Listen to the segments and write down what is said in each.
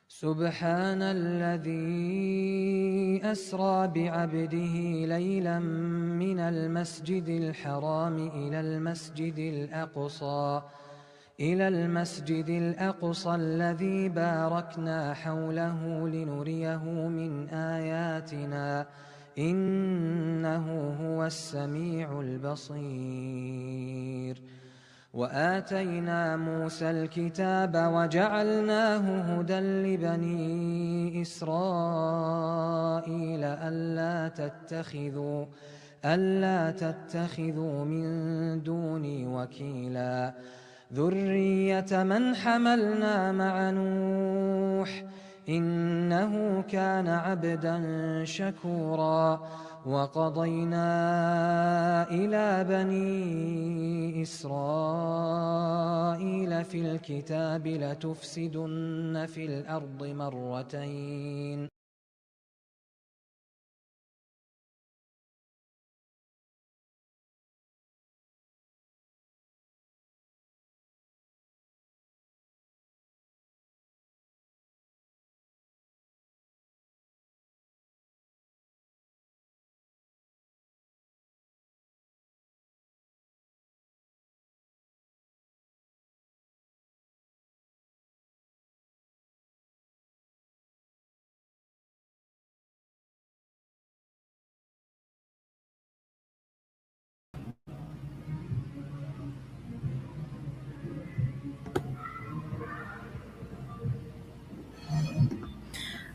سبحان الذي أسرى بعبده ليلا من المسجد الحرام إلى المسجد الأقصى الذي باركنا حوله لنريه من آياتنا إنه هو السميع البصير. وآتينا موسى الكتاب وجعلناه هدى لبني إسرائيل ألا تتخذوا من دوني وكيلا ذرية من حملنا مع نوح إنه كان عبدا شكورا. وقضينا إلى بني إسرائيل في الكتاب لتفسدن في الأرض مرتين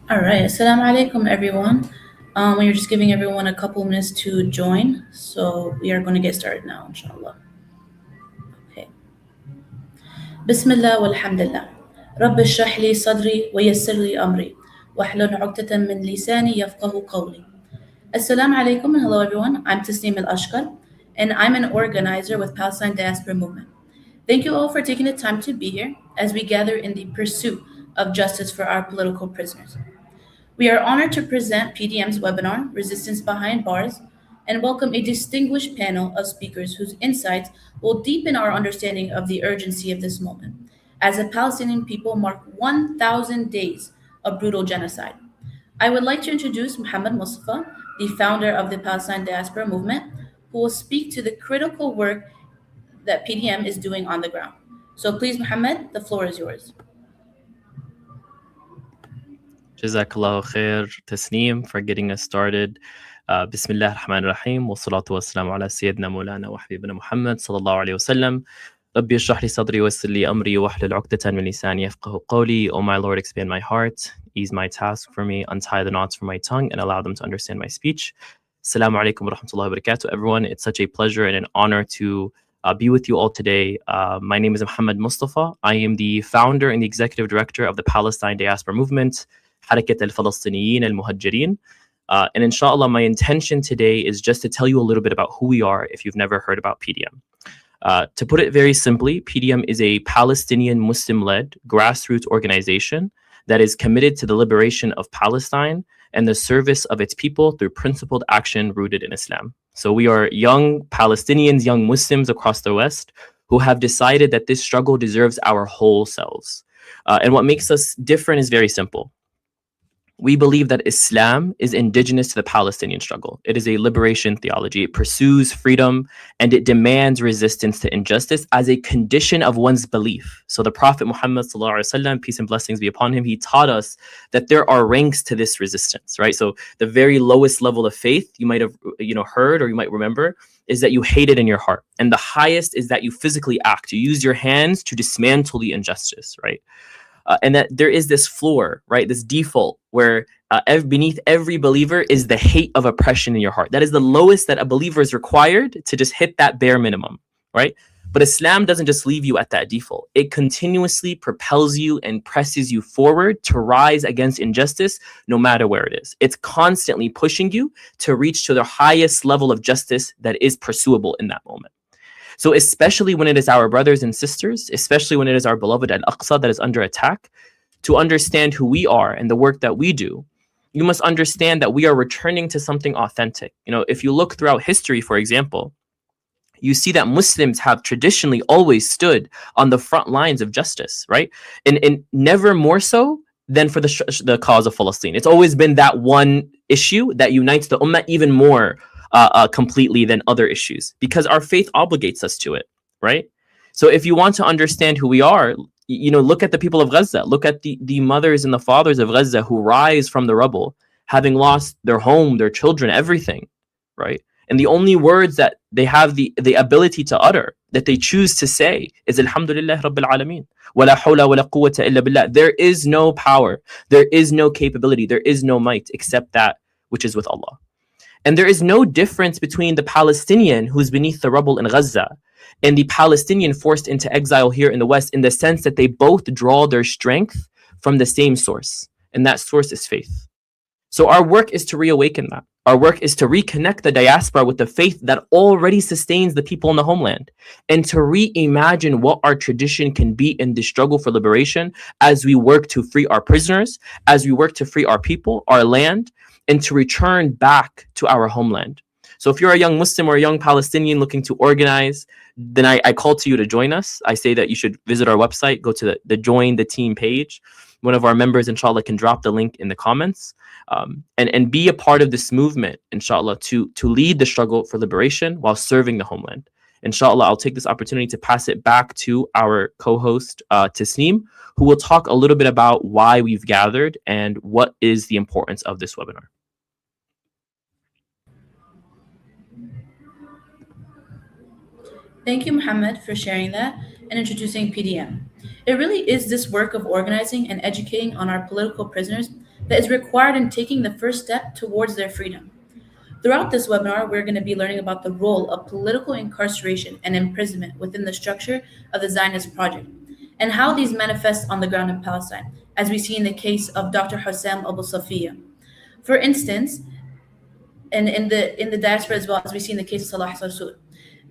All right, assalamu alaikum everyone. We are just giving everyone a couple minutes to join, so we are going to get started now, inshallah. Okay. Bismillah walhamdulillah. Rabbi shrah li sadri wa yassir li amri wahlul 'uqdatan min lisani yafqahu qawli. Assalamu alaikum and hello everyone. I'm Tasneem Al-Ashkar and I'm an organizer with Palestine Diaspora Movement. Thank you all for taking the time to be here as we gather in the pursuit of justice for our political prisoners. We are honored to present PDM's webinar, Resistance Behind Bars, and welcome a distinguished panel of speakers whose insights will deepen our understanding of the urgency of this moment, as the Palestinian people mark 1,000 days of brutal genocide. I would like to introduce Muhammad Mustafa, the founder of the Palestine Diaspora Movement, who will speak to the critical work that PDM is doing on the ground. So please, Muhammad, the floor is yours. Jazakallahu khair, Tasneem, for getting us started. Bismillah ar-Rahman ar-Rahim, wa salatu wa salamu ala Sayyidina Mawlana wa Habibina Muhammad sallallahu alayhi wa sallam. Rabbi shrah li sadri wa yassir li amri wahlul 'uqdatan min lisani yafqahu qawli. O my Lord, expand my heart, ease my task for me, untie the knots from my tongue, and allow them to understand my speech. Assalamu alaikum wa rahmatullahi wa barakatuh, everyone. It's such a pleasure and an honor to be with you all today. My name is Muhammad Mustafa. I am the founder and the executive director of the Palestine Diaspora Movement, Harakat al-Falastiniyin al-Muhajireen. And inshallah, my intention today is just to tell you a little bit about who we are if you've never heard about PDM. To put it very simply, PDM is a Palestinian Muslim-led grassroots organization that is committed to the liberation of Palestine and the service of its people through principled action rooted in Islam. So we are young Palestinians, young Muslims across the West who have decided that this struggle deserves our whole selves. And what makes us different is very simple. We believe that Islam is indigenous to the Palestinian struggle. It is a liberation theology. It pursues freedom and it demands resistance to injustice as a condition of one's belief. So the Prophet Muhammad sallallahu alaihi wasallam, peace and blessings be upon him, he taught us that there are ranks to this resistance, right? So the very lowest level of faith you might have heard or you might remember is that you hate it in your heart. And the highest is that you physically act. You use your hands to dismantle the injustice, right? And that there is this floor, right? This default where beneath every believer is the hate of oppression in your heart. That is the lowest that a believer is required to just hit that bare minimum, right? But Islam doesn't just leave you at that default. It continuously propels you and presses you forward to rise against injustice, no matter where it is. It's constantly pushing you to reach to the highest level of justice that is pursuable in that moment. So especially when it is our brothers and sisters, especially when it is our beloved Al-Aqsa that is under attack, to understand who we are and the work that we do, you must understand that we are returning to something authentic. If you look throughout history, for example, you see that Muslims have traditionally always stood on the front lines of justice, right? And never more so than for the cause of Palestine. It's always been that one issue that unites the ummah even more completely than other issues, because our faith obligates us to it, right? So if you want to understand who we are, look at the people of Gaza. Look at the mothers and the fathers of Gaza who rise from the rubble, having lost their home, their children, everything, right? And the only words that they have the ability to utter, that they choose to say, is Alhamdulillah Rabbil Alameen. Wala hawla wala quwwata illa billah. There is no power, there is no capability, there is no might except that which is with Allah. And there is no difference between the Palestinian who's beneath the rubble in Gaza and the Palestinian forced into exile here in the West, in the sense that they both draw their strength from the same source, and that source is faith. So our work is to reawaken that. Our work is to reconnect the diaspora with the faith that already sustains the people in the homeland, and to reimagine what our tradition can be in the struggle for liberation as we work to free our prisoners, as we work to free our people, our land, and to return back to our homeland. So if you're a young Muslim or a young Palestinian looking to organize, then I call to you to join us. I say that you should visit our website, go to the Join the Team page. One of our members, inshallah, can drop the link in the comments, and be a part of this movement, inshallah, to lead the struggle for liberation while serving the homeland. Inshallah, I'll take this opportunity to pass it back to our co-host, Tasneem, who will talk a little bit about why we've gathered and what is the importance of this webinar. Thank you, Muhammad, for sharing that and introducing PDM. It really is this work of organizing and educating on our political prisoners that is required in taking the first step towards their freedom. Throughout this webinar, we're going to be learning about the role of political incarceration and imprisonment within the structure of the Zionist project, and how these manifest on the ground in Palestine, as we see in the case of Dr. Hussam Abu Safiya. For instance, and in the diaspora as well, as we see in the case of Salah Sarsour.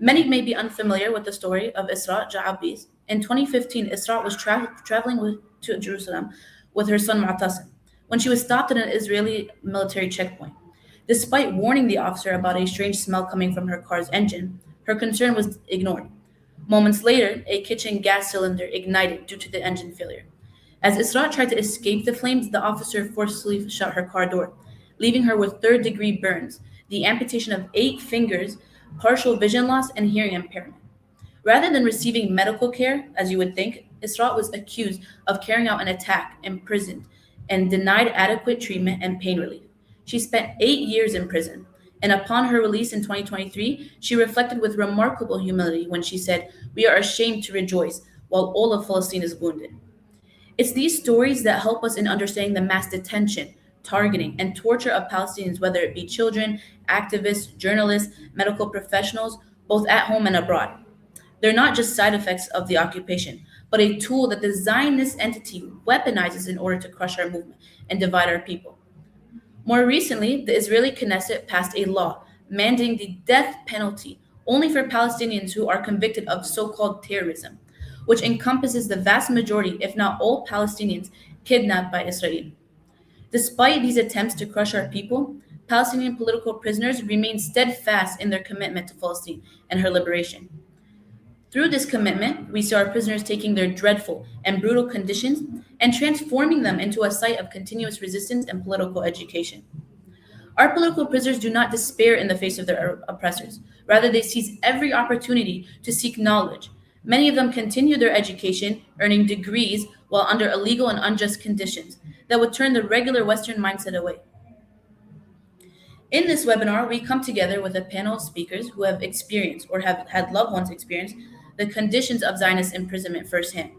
Many may be unfamiliar with the story of Isra Ja'abis. In 2015, Isra was traveling to Jerusalem with her son Mu'tasim when she was stopped at an Israeli military checkpoint. Despite warning the officer about a strange smell coming from her car's engine, her concern was ignored. Moments later, a kitchen gas cylinder ignited due to the engine failure. As Isra tried to escape the flames, the officer forcefully shut her car door, leaving her with third-degree burns, the amputation of 8 fingers, partial vision loss, and hearing impairment. Rather than receiving medical care, as you would think, Isra was accused of carrying out an attack, imprisoned, and denied adequate treatment and pain relief. She spent 8 years in prison, and upon her release in 2023, she reflected with remarkable humility when she said, "We are ashamed to rejoice while all of Palestine is wounded." It's these stories that help us in understanding the mass detention, targeting, and torture of Palestinians, whether it be children, activists, journalists, medical professionals, both at home and abroad. They're not just side effects of the occupation, but a tool that the Zionist entity weaponizes in order to crush our movement and divide our people. More recently, the Israeli Knesset passed a law mandating the death penalty only for Palestinians who are convicted of so-called terrorism, which encompasses the vast majority, if not all, Palestinians kidnapped by Israel. Despite these attempts to crush our people, Palestinian political prisoners remain steadfast in their commitment to Palestine and her liberation. Through this commitment, we see our prisoners taking their dreadful and brutal conditions and transforming them into a site of continuous resistance and political education. Our political prisoners do not despair in the face of their oppressors. Rather, they seize every opportunity to seek knowledge. Many of them continue their education, earning degrees while under illegal and unjust conditions that would turn the regular Western mindset away. In this webinar, we come together with a panel of speakers who have experienced or have had loved ones experience the conditions of Zionist imprisonment firsthand.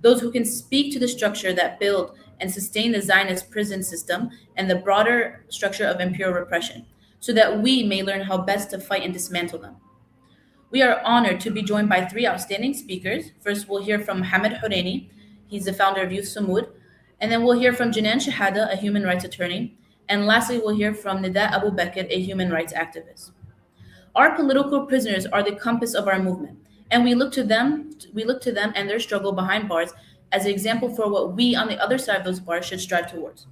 Those who can speak to the structure that build and sustain the Zionist prison system and the broader structure of imperial repression, so that we may learn how best to fight and dismantle them. We are honored to be joined by 3 outstanding speakers. First, we'll hear from Mohammed Horaini. He's the founder of Youth Sumud. And then we'll hear from Janan Shahada, a human rights attorney. And lastly, we'll hear from Nida Abu Bakr, a human rights activist. Our political prisoners are the compass of our movement, and we look to them and their struggle behind bars as an example for what we on the other side of those bars should strive towards.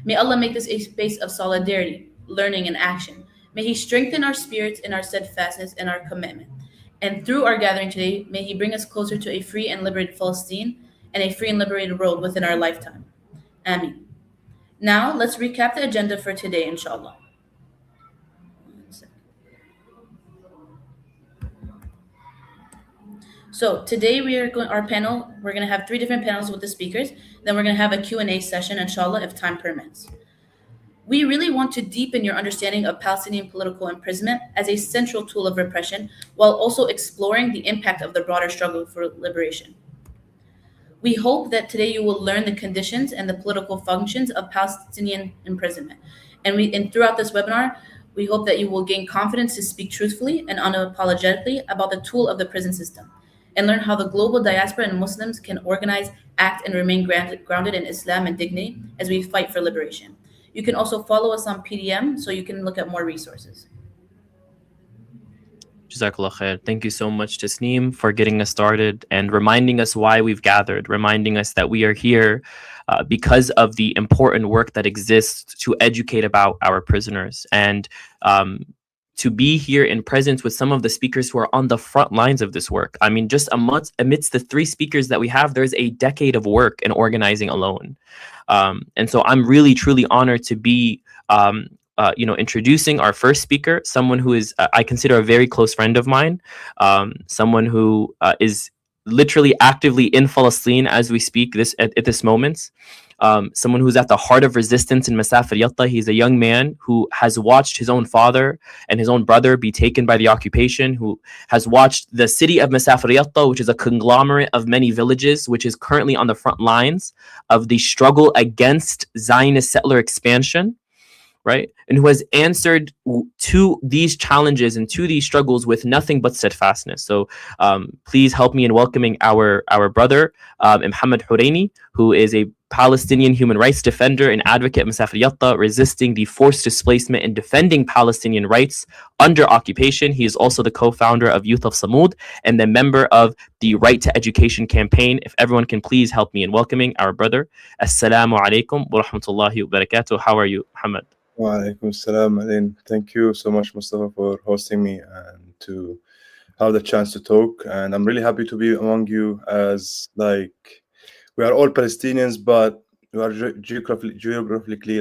May Allah make this a space of solidarity, learning, and action. May He strengthen our spirits and our steadfastness and our commitment. And through our gathering today, may He bring us closer to a free and liberated Palestine and a free and liberated world within our lifetime. Ameen. Now, let's recap the agenda for today, inshallah. So today we're going to have 3 different panels with the speakers. Then we're going to have a Q&A session, inshallah, if time permits. We really want to deepen your understanding of Palestinian political imprisonment as a central tool of repression, while also exploring the impact of the broader struggle for liberation. We hope that today you will learn the conditions and the political functions of Palestinian imprisonment. And throughout this webinar, we hope that you will gain confidence to speak truthfully and unapologetically about the tool of the prison system, and learn how the global diaspora and Muslims can organize, act, and remain grounded in Islam and dignity as we fight for liberation. You can also follow us on PDM so you can look at more resources. Jazakallah khair. Thank you so much, Tasneem, for getting us started and reminding us why we've gathered, reminding us that we are here because of the important work that exists to educate about our prisoners, and to be here in presence with some of the speakers who are on the front lines of this work. I mean, just amidst the 3 speakers that we have, there's a decade of work in organizing alone. And so I'm really, truly honored to be introducing our first speaker, someone who is, I consider, a very close friend of mine, someone who is literally actively in Palestine as we speak at this moment, someone who's at the heart of resistance in Masafir Yatta. He's a young man who has watched his own father and his own brother be taken by the occupation, who has watched the city of Masafir Yatta, which is a conglomerate of many villages, which is currently on the front lines of the struggle against Zionist settler expansion, right? And who has answered to these challenges and to these struggles with nothing but steadfastness. So please help me in welcoming our brother, Mohammed Huraini, who is a Palestinian human rights defender and advocate of Masafir Yatta, resisting the forced displacement and defending Palestinian rights under occupation. He is also the co-founder of Youth of Samud and the member of the Right to Education campaign. If everyone can please help me in welcoming our brother. Assalamu alaikum wa rahmatullahi wa barakatuh. How are you, Muhammad? Wa alaikum salam, Alain. Thank you so much, Mustafa, for hosting me and to have the chance to talk. And I'm really happy to be among you, as we are all Palestinians, but we are geographically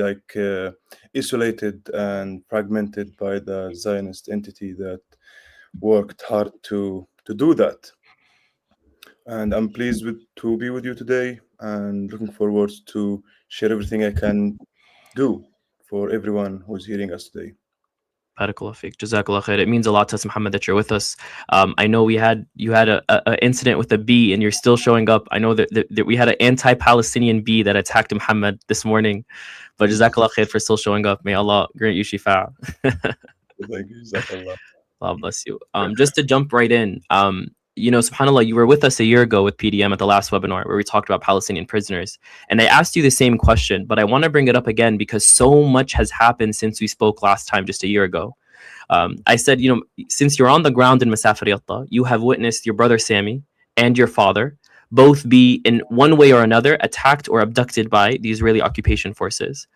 isolated and fragmented by the Zionist entity that worked hard to do that. And I'm pleased to be with you today and looking forward to share everything I can do for everyone who's hearing us today. Barakallah fiqh. Jazakallah khair. It means a lot to us, Muhammad, that you're with us. I know you had an incident with a bee, and you're still showing up. I know that we had an anti-Palestinian bee that attacked Muhammad this morning, but Jazakallah khair for still showing up. May Allah grant you shifa. Thank you, Jazakallah. Allah bless you. Just to jump right in, subhanAllah, you were with us a year ago with PDM at the last webinar where we talked about Palestinian prisoners. And I asked you the same question, but I want to bring it up again because so much has happened since we spoke last time, just a year ago. I said, since you're on the ground in Masafir Yatta, you have witnessed your brother Sami and your father both be, in one way or another, attacked or abducted by the Israeli occupation forces.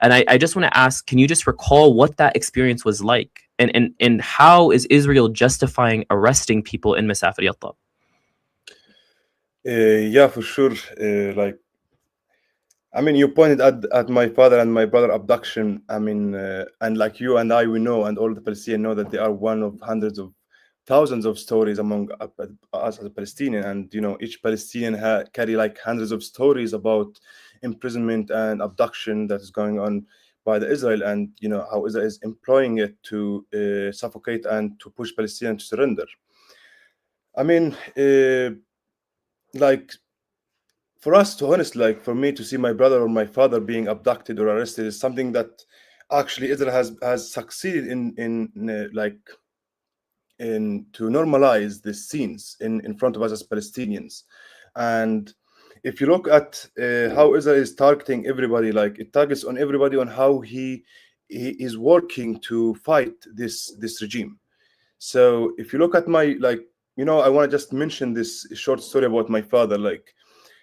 And I just want to ask, can you just recall what that experience was like? And how is Israel justifying arresting people in Masafir Yatta? Yeah, for sure. You pointed at my father and my brother abduction. And like you and I, we know, and all the Palestinians know, that they are one of hundreds of thousands of stories among us as a Palestinian. And, each Palestinian carry hundreds of stories about imprisonment and abduction that is going on by the Israel, and how Israel is employing it to suffocate and to push Palestinians to surrender. For us, to honest, for me to see my brother or my father being abducted or arrested is something that actually Israel has succeeded in to normalize these scenes in front of us as Palestinians. And if you look at how Israel is targeting everybody, it targets on everybody on how he is working to fight this regime. So if you look at my, I want to just mention this short story about my father.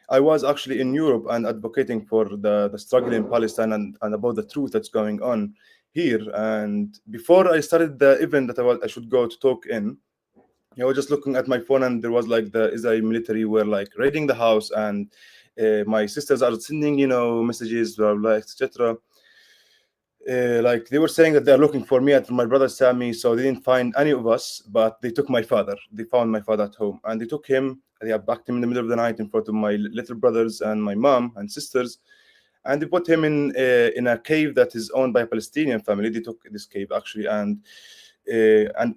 I was actually in Europe and advocating for the struggle in Palestine and about the truth that's going on here. And before I started the event that I should go to talk in, I was just looking at my phone, and there was like the Israeli military were like raiding the house, and my sisters are sending, messages, blah blah, etc. Like they were saying that they're looking for me and my brother Sammy, so they didn't find any of us, but they took my father. They found my father at home, and they took him. They abducted him in the middle of the night in front of my little brothers and my mom and sisters, and they put him in a cave that is owned by a Palestinian family. They took this cave actually, and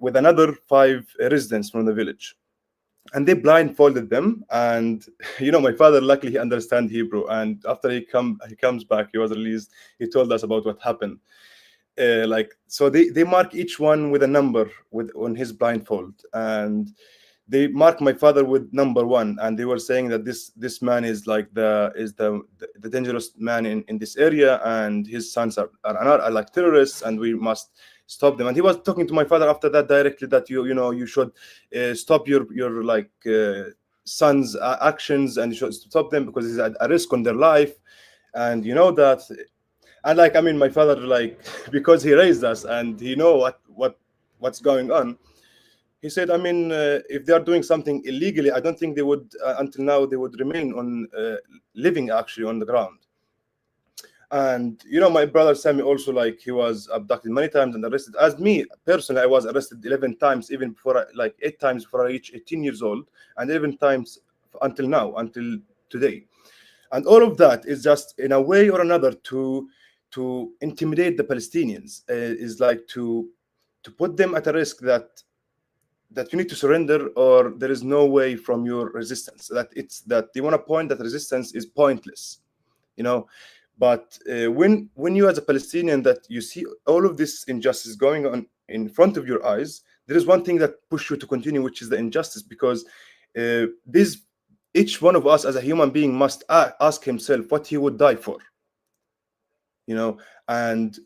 with another 5 residents from the village, and they blindfolded them. And my father, luckily he understands Hebrew, and after he comes back, he was released, he told us about what happened. So they mark each one with a number on his blindfold, and they marked my father with number 1, and they were saying that this man is like the dangerous man in this area, and his sons are like terrorists, and we must stop them. And he was talking to my father after that directly, that you should stop your sons' actions, and you should stop them because it's a risk on their life, and that. And my father, because he raised us and he know what's going on, he said, if they are doing something illegally, I don't think they would until now they would remain on living actually on the ground. And my brother Sammy also, he was abducted many times and arrested. As me personally, I was arrested 11 times, even before 8 times before I reached 18 years old, and 11 times until now, until today. And all of that is just in a way or another to intimidate the Palestinians, is like to put them at a risk that you need to surrender, or there is no way from your resistance. That they want to point that resistance is pointless, But when you as a Palestinian, that you see all of this injustice going on in front of your eyes, there is one thing that pushes you to continue, which is the injustice, because each one of us as a human being must ask himself what he would die for. And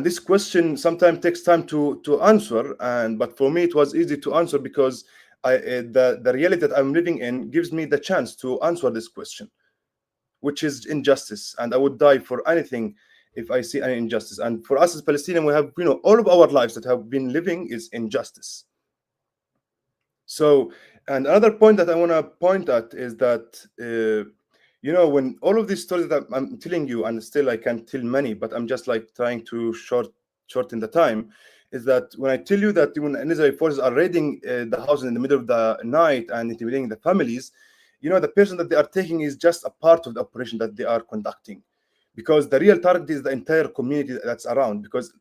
this question sometimes takes time to answer, but for me it was easy to answer, because the reality that I'm living in gives me the chance to answer this question, which is injustice. And I would die for anything if I see any injustice. And for us as Palestinians, we have all of our lives that have been living is injustice. So, and another point that I want to point at is that when all of these stories that I'm telling you, and still I can't tell many, but I'm just trying to shorten the time, is that when I tell you that when Israeli forces are raiding the houses in the middle of the night and intimidating the families, the person that they are taking is just a part of the operation that they are conducting, because the real target is the entire community that's around. Because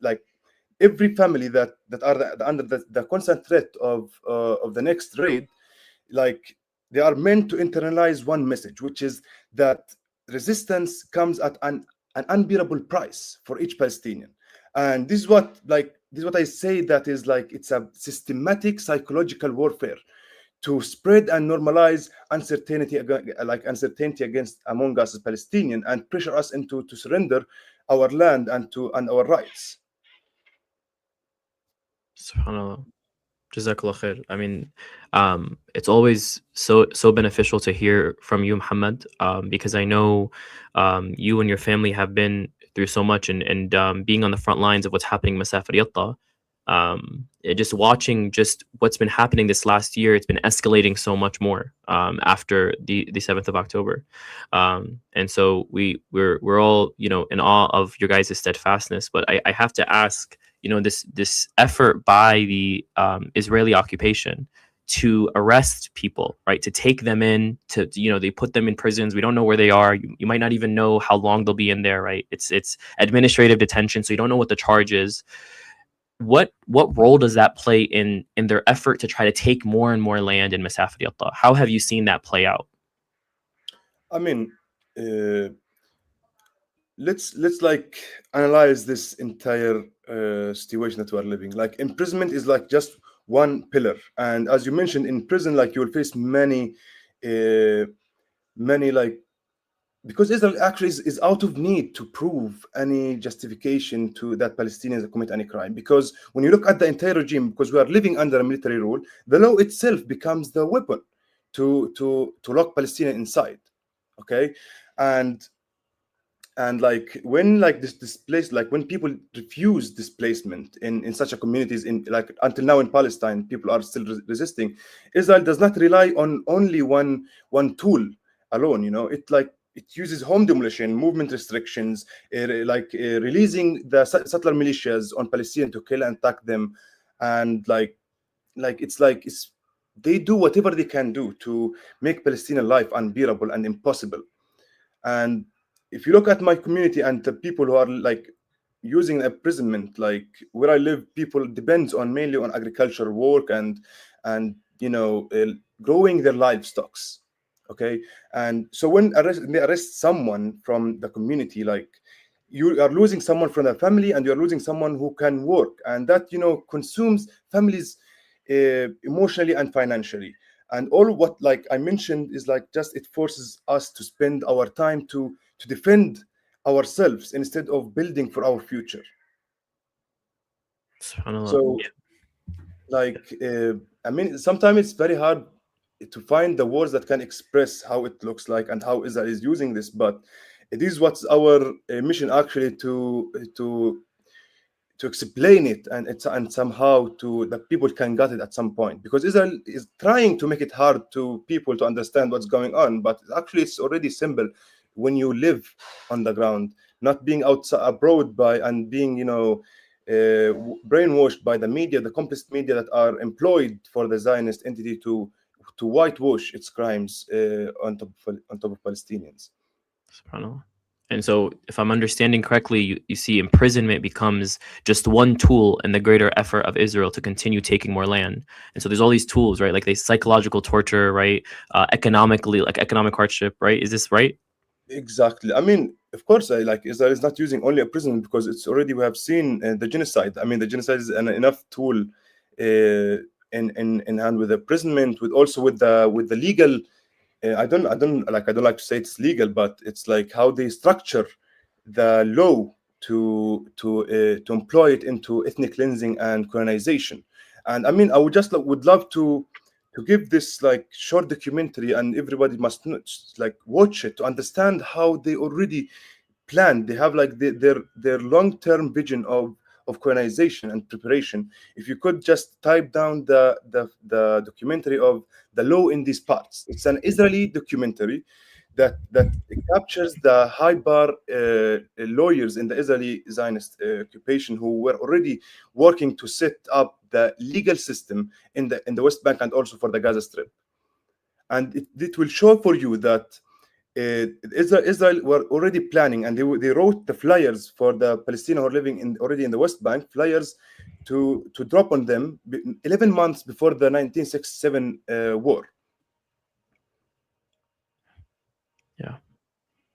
every family that are under the constant threat of the next raid, they are meant to internalize one message, which is that resistance comes at an unbearable price for each Palestinian. And this is what I say, that is it's a systematic psychological warfare to spread and normalize uncertainty against among us as Palestinians, and pressure us into to surrender our land and our rights. SubhanAllah. Jazakallah khair. It's always so beneficial to hear from you, Muhammad, because I know you and your family have been through so much, and being on the front lines of what's happening in Masafir Yatta. Just watching just what's been happening this last year, it's been escalating so much more after the 7th of October, and so we're all in awe of your guys' steadfastness. But I have to ask, this effort by the Israeli occupation to arrest people, right, to take them in, to they put them in prisons. We don't know where they are. You might not even know how long they'll be in there, right? It's administrative detention, so you don't know what the charge is. What role does that play in their effort to try to take more and more land in Masafir Yatta? How have you seen that play out? Let's analyze this entire situation that we are living. Imprisonment is just one pillar, and as you mentioned, in prison you will face many because Israel actually is out of need to prove any justification to that Palestinians commit any crime. Because when you look at the entire regime, because we are living under a military rule, the law itself becomes the weapon to lock Palestinians inside. Okay, and And like when like this displaced, like when people refuse displacement in such a communities, in like until now in Palestine, people are still resisting. Israel does not rely on only one tool alone. It uses home demolition, movement restrictions, releasing the settler militias on Palestinians to kill and attack them, and it's they do whatever they can do to make Palestinian life unbearable and impossible. And if you look at my community and the people who are like using imprisonment, like where I live, people depends on mainly on agricultural work and growing their livestock. Okay, and so when they arrest someone from the community, like you are losing someone from the family and you are losing someone who can work, and that consumes families emotionally and financially. And all what like I mentioned is like just it forces us to spend our time to defend ourselves instead of building for our future. So like I mean, sometimes it's very hard to find the words that can express how it looks like and how Israel is using this, but it is what's our mission actually to explain it, and somehow to that people can get it at some point, because Israel is trying to make it hard to people to understand what's going on, but actually it's already simple when you live on the ground, not being outside abroad by and being brainwashed by the media, the complicit media that are employed for the Zionist entity to whitewash its crimes on top of Palestinians. SubhanAllah. And so, if I'm understanding correctly, you see imprisonment becomes just one tool in the greater effort of Israel to continue taking more land. And so there's all these tools, right? Like psychological torture, right? Economically, like economic hardship, right? Is this right? Exactly. I mean, of course, like Israel is not using only imprisonment, because it's already, we have seen the genocide. I mean, the genocide is enough tool in hand with imprisonment, with also with the legal. I don't like to say it's legal, but it's like how they structure the law to employ it into ethnic cleansing and colonization. And I mean, I would just would love to give this like short documentary, and everybody must like watch it to understand how they already planned. They have like their long-term vision of colonization and preparation. If you could just type down the documentary of the law in these parts, it's an Israeli documentary that captures the high bar lawyers in the Israeli Zionist occupation, who were already working to set up the legal system in the West Bank and also for the Gaza Strip. And it will show for you that Israel were already planning, and they wrote the flyers for the Palestinians who are living already in the West Bank, flyers to drop on them 11 months before the 1967 war. Yeah.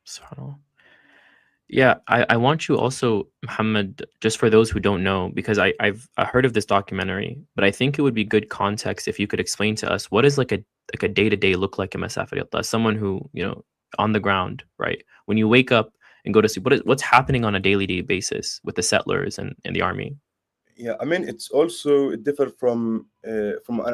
SubhanAllah. Yeah, I want you also, Muhammad, just for those who don't know, because I've heard of this documentary, but I think it would be good context if you could explain to us what is like a day-to-day look like in Masafat al-Yatla, someone who, on the ground, right? When you wake up and go to sleep, what's happening on a daily basis with the settlers and the army? Yeah, I mean, it's also different from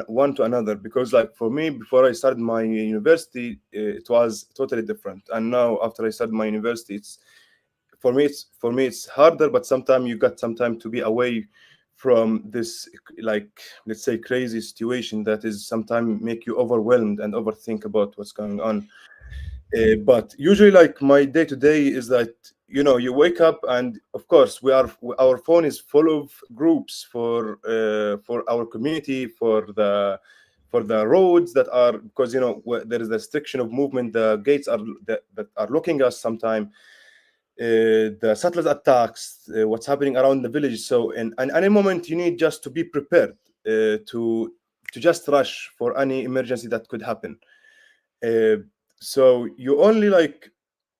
one to another, because like for me, before I started my university, it was totally different. And now after I started my university, it's for me it's harder, but sometimes you got some time to be away from this, like, let's say, crazy situation that is sometimes make you overwhelmed and overthink about what's going on. But usually, like, my day to day is that you wake up, and of course our phone is full of groups for our community, for the roads that are, because there is a restriction of movement, the gates are that are locking us sometime, the settlers attacks, what's happening around the village. So in any moment you need just to be prepared to just rush for any emergency that could happen. So you only, like,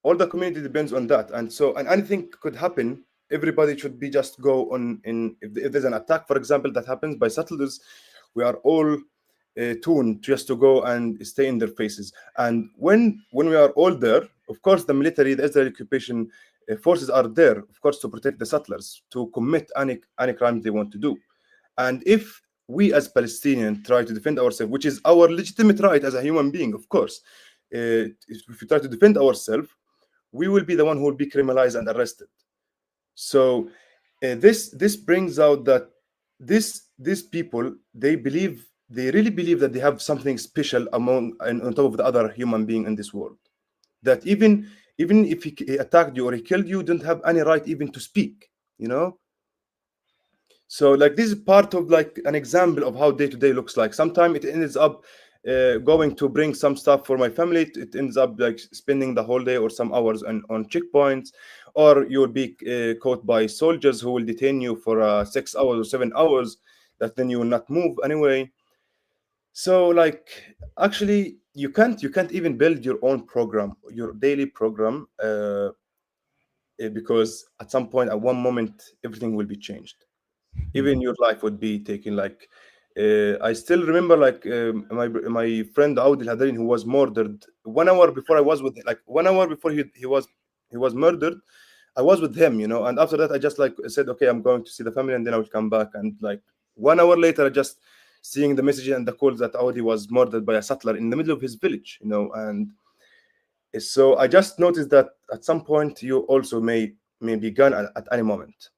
all the community depends on that, and anything could happen. Everybody should be just go on in. If there's an attack, for example, that happens by settlers, we are all tuned just to go and stay in their faces. And when we are all there, of course, the military, the Israeli occupation forces are there, of course, to protect the settlers, to commit any crime they want to do. And if we as Palestinians try to defend ourselves, which is our legitimate right as a human being, of course, if we try to defend ourselves, we will be the one who will be criminalized and arrested. So this brings out that these people, they really believe that they have something special on top of the other human being in this world. That even if he attacked you or he killed you, don't have any right even to speak. So like this is part of like an example of how day-to-day looks like. Sometimes it ends up going to bring some stuff for my family. It ends up like spending the whole day or some hours on checkpoints, or you'll be caught by soldiers who will detain you for 6 hours or 7 hours, that then you will not move anyway. So like actually you can't even build your own program, your daily program, because at some point, at one moment, everything will be changed. Even your life would be taken. Like I still remember like my friend Audi Hadarin, who was murdered 1 hour before I was with, like 1 hour before he was murdered, I was with him, and after that I just like said, okay, I'm going to see the family and then I will come back. And like 1 hour later, I just seeing the messages and the calls that Audi was murdered by a settler in the middle of his village, and so I just noticed that at some point you also may be gone at any moment.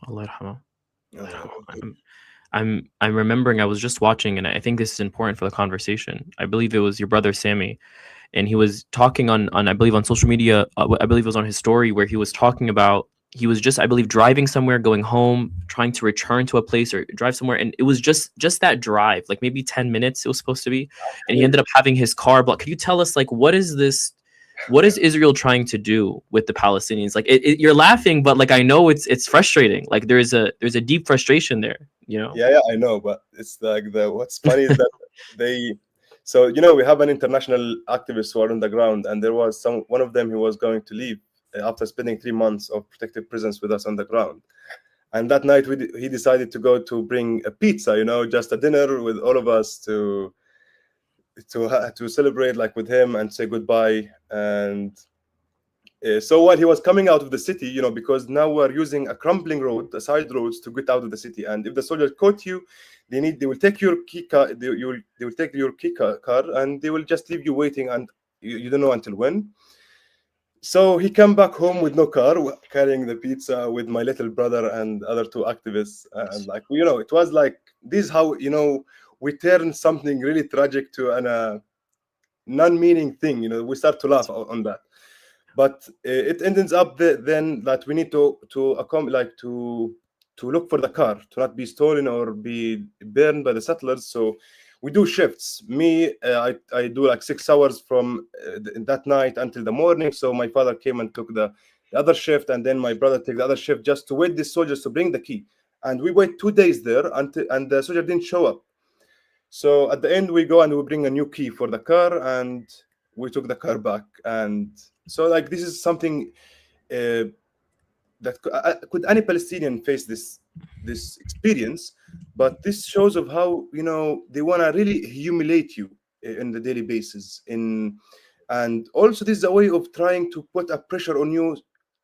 Allah yarhamah. I'm remembering I was just watching, and I think this is important for the conversation. I believe it was your brother Sammy, and he was talking on I believe on social media. I believe it was on his story, where he was talking about he was just, I believe, driving somewhere, going home, trying to return to a place or drive somewhere, and it was just that drive, like maybe 10 minutes it was supposed to be, and he ended up having his car blocked. Could you tell us, like, what is this? What is Israel trying to do with the Palestinians? Like, you're laughing, but like I know it's frustrating. Like there's a deep frustration there. Yeah, I know, but it's like what's funny is that so we have an international activist who are on the ground, and there was one of them who was going to leave after spending 3 months of protective presence with us on the ground. And that night he decided to go to bring a pizza, just a dinner with all of us to celebrate like with him and say goodbye. And so while he was coming out of the city, because now we're using a crumbling road, the side roads, to get out of the city. And if the soldiers caught you, they will take your key car, they will take your key car, and they will just leave you waiting, and you don't know until when. So he came back home with no car, carrying the pizza with my little brother and other 2 activists. And like, it was like, this is how, we turn something really tragic to a non-meaning thing. We start to laugh on that. But it ends up then that we need to look for the car to not be stolen or be burned by the settlers. So we do shifts. Me, I do like 6 hours from that night until the morning. So my father came and took the other shift, and then my brother took the other shift just to wait the soldiers to bring the key. And we wait 2 days there and the soldier didn't show up. So at the end, we go and we bring a new key for the car, and we took the car back. And so like this is something that could any Palestinian face this experience, but this shows of how they want to really humiliate you in the daily basis. And also this is a way of trying to put a pressure on you.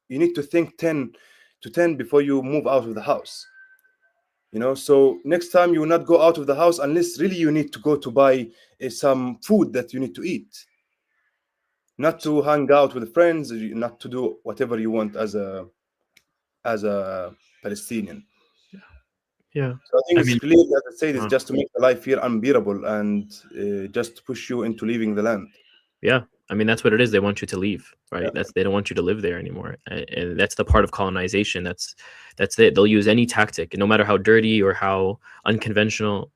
You need to think 10 to 10 before you move out of the house. So next time you will not go out of the house unless really you need to go to buy some food that you need to eat, not to hang out with friends, not to do whatever you want as a Palestinian. Yeah. So I think it's clear, as I said, it's just to make the life here unbearable and just to push you into leaving the land. Yeah. I mean, that's what it is. They want you to leave, right? Yeah. They don't want you to live there anymore. And that's the part of colonization. That's it. They'll use any tactic, no matter how dirty or how unconventional,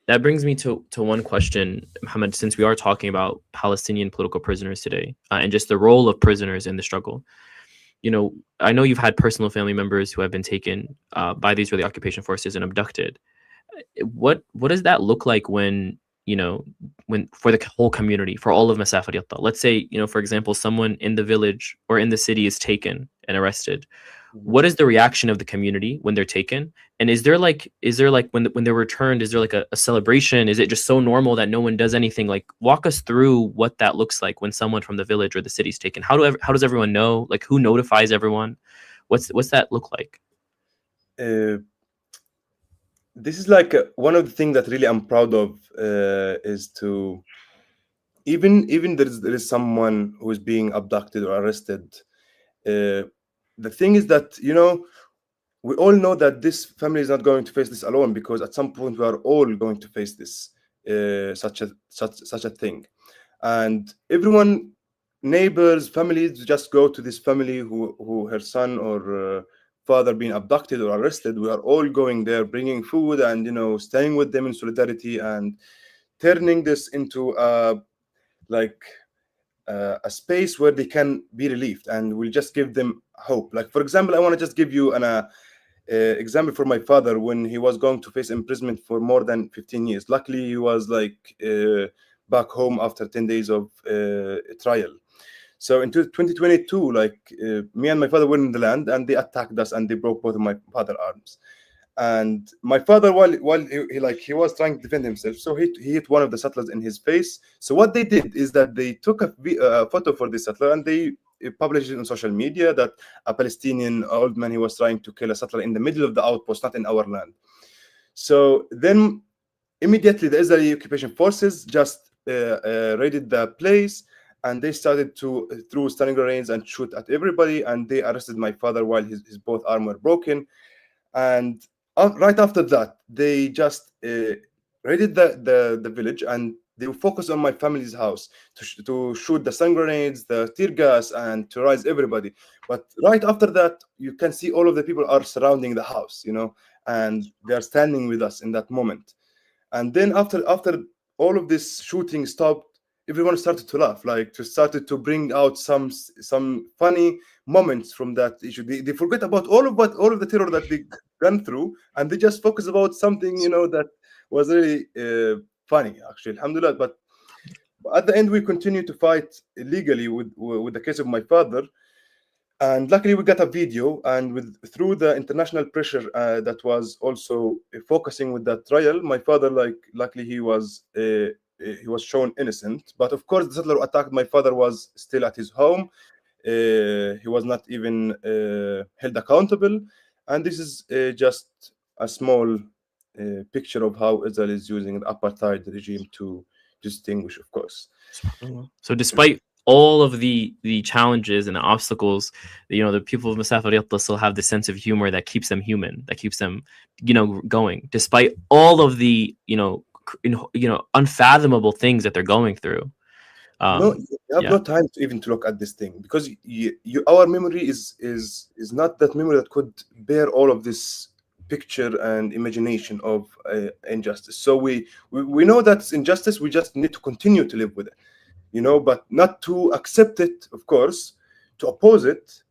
That brings me to one question, Mohammed, since we are talking about Palestinian political prisoners today, and just the role of prisoners in the struggle. I know you've had personal family members who have been taken by the Israeli occupation forces and abducted. What does that look like when for the whole community, for all of Masafat Yatta? Let's say, for example, someone in the village or in the city is taken and arrested. What is the reaction of the community when they're taken? And is there like when they're returned, is there like a celebration? Is it just so normal that no one does anything? Like, walk us through what that looks like when someone from the village or the city is taken. How does everyone know? Like, who notifies everyone? What's that look like? This is like one of the things that really I'm proud of is to even there is someone who is being abducted or arrested, the thing is that, you know, we all know that this family is not going to face this alone, because at some point we are all going to face this, such a thing. And everyone, neighbors, families, just go to this family who her son or father being abducted or arrested. We are all going there, bringing food and, you know, staying with them in solidarity and turning this into like a space where they can be relieved, and we'll just give them hope. Like, for example, I want to just give you an example for my father when he was going to face imprisonment for more than 15 years. Luckily, he was like back home after 10 days of trial. So in 2022, like me and my father were in the land, and they attacked us and they broke both of my father's arms. And my father, while he was trying to defend himself, so he hit one of the settlers in his face. So what they did is that they took a photo for this settler, and they published it on social media that a Palestinian old man, he was trying to kill a settler in the middle of the outpost, not in our land. So then immediately the Israeli occupation forces just raided the place, and they started to throw stunning grenades and shoot at everybody, and they arrested my father while his both arms were broken. And right after that, they just raided the village, and they focused on my family's house to shoot the stun grenades, the tear gas, and to rise everybody. But right after that, you can see all of the people are surrounding the house, you know, and they are standing with us in that moment. And then after all of this shooting stopped, everyone started to laugh, like started to bring out some funny moments from that issue. They forget about all of the terror that they gone through, and they just focus about something, you know, that was really funny, actually, alhamdulillah. But at the end, we continue to fight illegally with the case of my father. And luckily we got a video, and through the international pressure that was also focusing with that trial, my father, like, luckily he was shown innocent. But of course, the settler who attacked my father was still at his home. He was not even held accountable. And this is just a small picture of how Israel is using the apartheid regime to distinguish, of course. So despite all of the challenges and the obstacles, you know, the people of Masafa Riyadh still have the sense of humor that keeps them human, that keeps them, you know, going, despite all of the, you know, unfathomable things that they're going through. No, you have no time to even to look at this thing, because our memory is not that memory that could bear all of this picture and imagination of injustice. So we know that's injustice. We just need to continue to live with it, you know, but not to accept it, of course, to oppose it.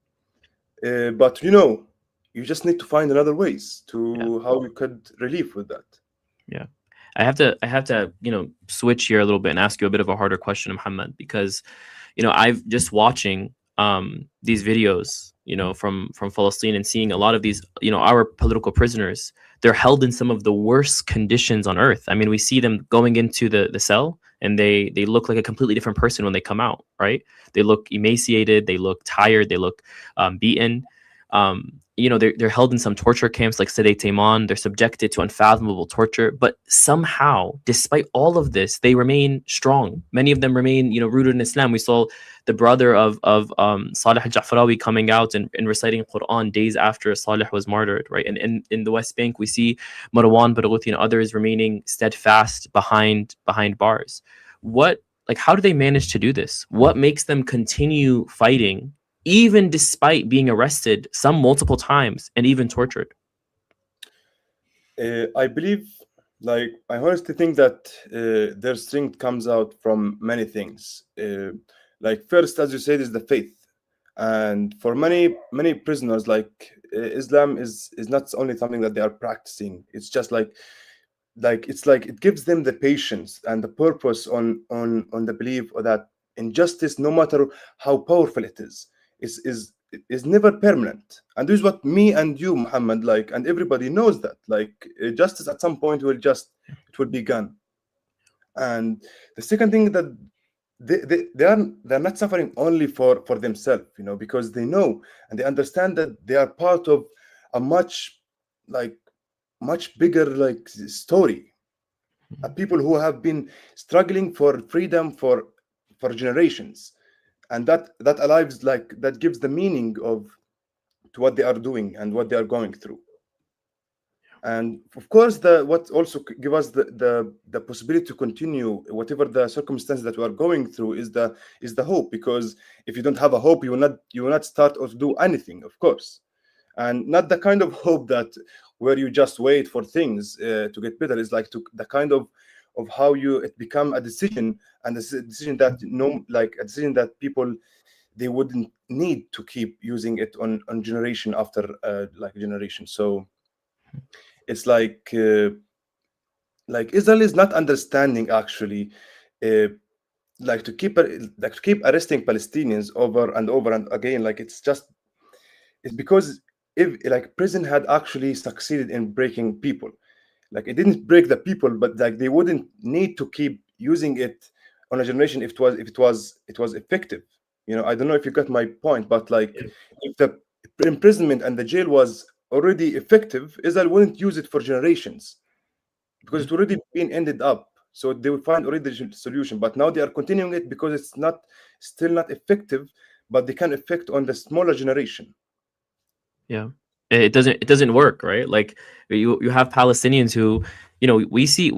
But, you know, you just need to find another ways to how we could relieve with that. Yeah. I have to, you know, switch here a little bit and ask you a bit of a harder question, Muhammad, because, you know, I've just watching these videos, you know, from Palestine, and seeing a lot of these, you know, our political prisoners, they're held in some of the worst conditions on earth. I mean, we see them going into the cell, and they look like a completely different person when they come out, right? They look emaciated, they look tired, they look beaten. You know, they're held in some torture camps like Sede Taiman. They're subjected to unfathomable torture, but somehow, despite all of this, they remain strong. Many of them remain, you know, rooted in Islam. We saw the brother of Saleh al-Ja'farawi coming out and reciting Quran days after Saleh was martyred, right? And in the West Bank, we see Marwan Barghouti and others remaining steadfast behind bars. How do they manage to do this? What makes them continue fighting, even despite being arrested multiple times and even tortured? I believe, like, I honestly think that their strength comes out from many things. Like, first, as you said, is the faith. And for many prisoners, like, Islam is not only something that they are practicing. It's just like it's like it gives them the patience and the purpose on the belief that injustice, no matter how powerful it is never permanent. And this is what me and you, Muhammad, like, and everybody knows that, like, justice at some point will be gone. And the second thing, that they're not suffering only for themselves, you know, because they know and they understand that they are part of a much bigger, like, story. People who have been struggling for freedom for for generations, and that alives, like, that gives the meaning of to what they are doing and what they are going through. And of course, what also give us the possibility to continue whatever the circumstances that we are going through is the hope, because if you don't have a hope, you will not start or do anything, of course. And not the kind of hope that where you just wait for things to get better. Is like the kind of how it become a decision, and a decision that like a decision that people, they wouldn't need to keep using it on generation after like generation. So it's like Israel is not understanding actually, like to keep arresting Palestinians over and over and again. Like it's because if like prison had actually succeeded in breaking people, like it didn't break the people, but like they wouldn't need to keep using it on a generation if it was effective. I don't know if you got my point, but like if the imprisonment and the jail was already effective, Israel wouldn't use it for generations because it already been ended up. So they would find already the solution. But now they are continuing it because it's still not effective, but they can affect on the smaller generation. Yeah, it doesn't work, right? Like you have Palestinians who, we see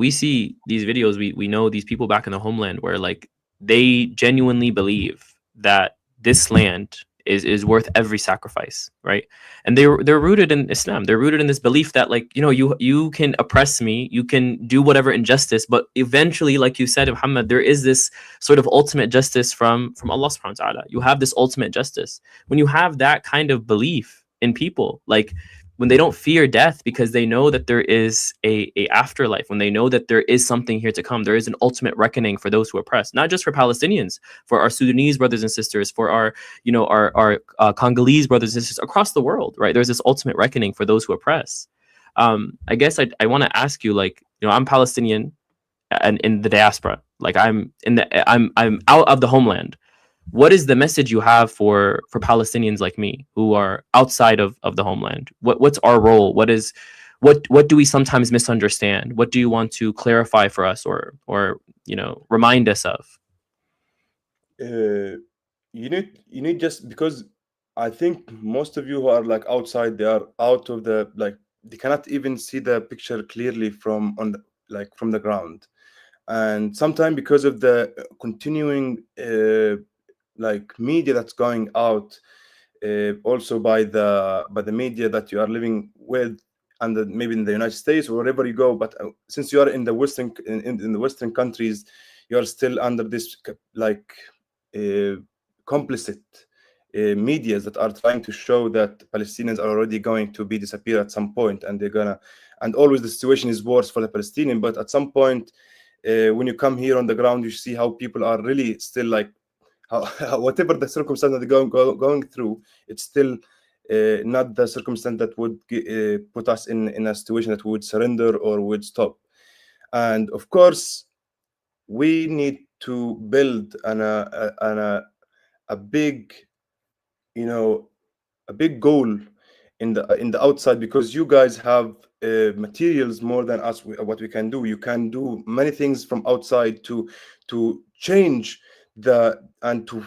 these videos. We know these people back in the homeland where like they genuinely believe that this land is worth every sacrifice, right? And they're rooted in Islam. They're rooted in this belief that like you can oppress me, you can do whatever injustice, but eventually, like you said, Muhammad, there is this sort of ultimate justice from Allah subhanahu wa ta'ala. You have this ultimate justice. When you have that kind of belief in people, like when they don't fear death because they know that there is a afterlife, when they know that there is something here to come, there is an ultimate reckoning for those who oppress, not just for Palestinians, for our Sudanese brothers and sisters, for our Congolese brothers and sisters across the world, right? There's this ultimate reckoning for those who oppress. I guess I want to ask you, like, I'm Palestinian and in the diaspora, like I'm out of the homeland. What is the message you have for Palestinians like me who are outside of the homeland? What's our role? What do we sometimes misunderstand? What do you want to clarify for us or remind us of? You need just because I think most of you who are like outside, they are out of the, like, they cannot even see the picture clearly from the ground, and sometimes because of the continuing like media that's going out, also by the media that you are living with, and maybe in the United States or wherever you go. But since you are in the Western in the Western countries, you are still under this like complicit media that are trying to show that Palestinians are already going to be disappear at some point, and and always the situation is worse for the Palestinian. But at some point, when you come here on the ground, you see how people are really still like, whatever the circumstance that they're going through, it's still not the circumstance that would put us in a situation that we would surrender or would stop. And of course, we need to build a big, a big goal in the outside, because you guys have materials more than us. What we can do, you can do many things from outside to change and to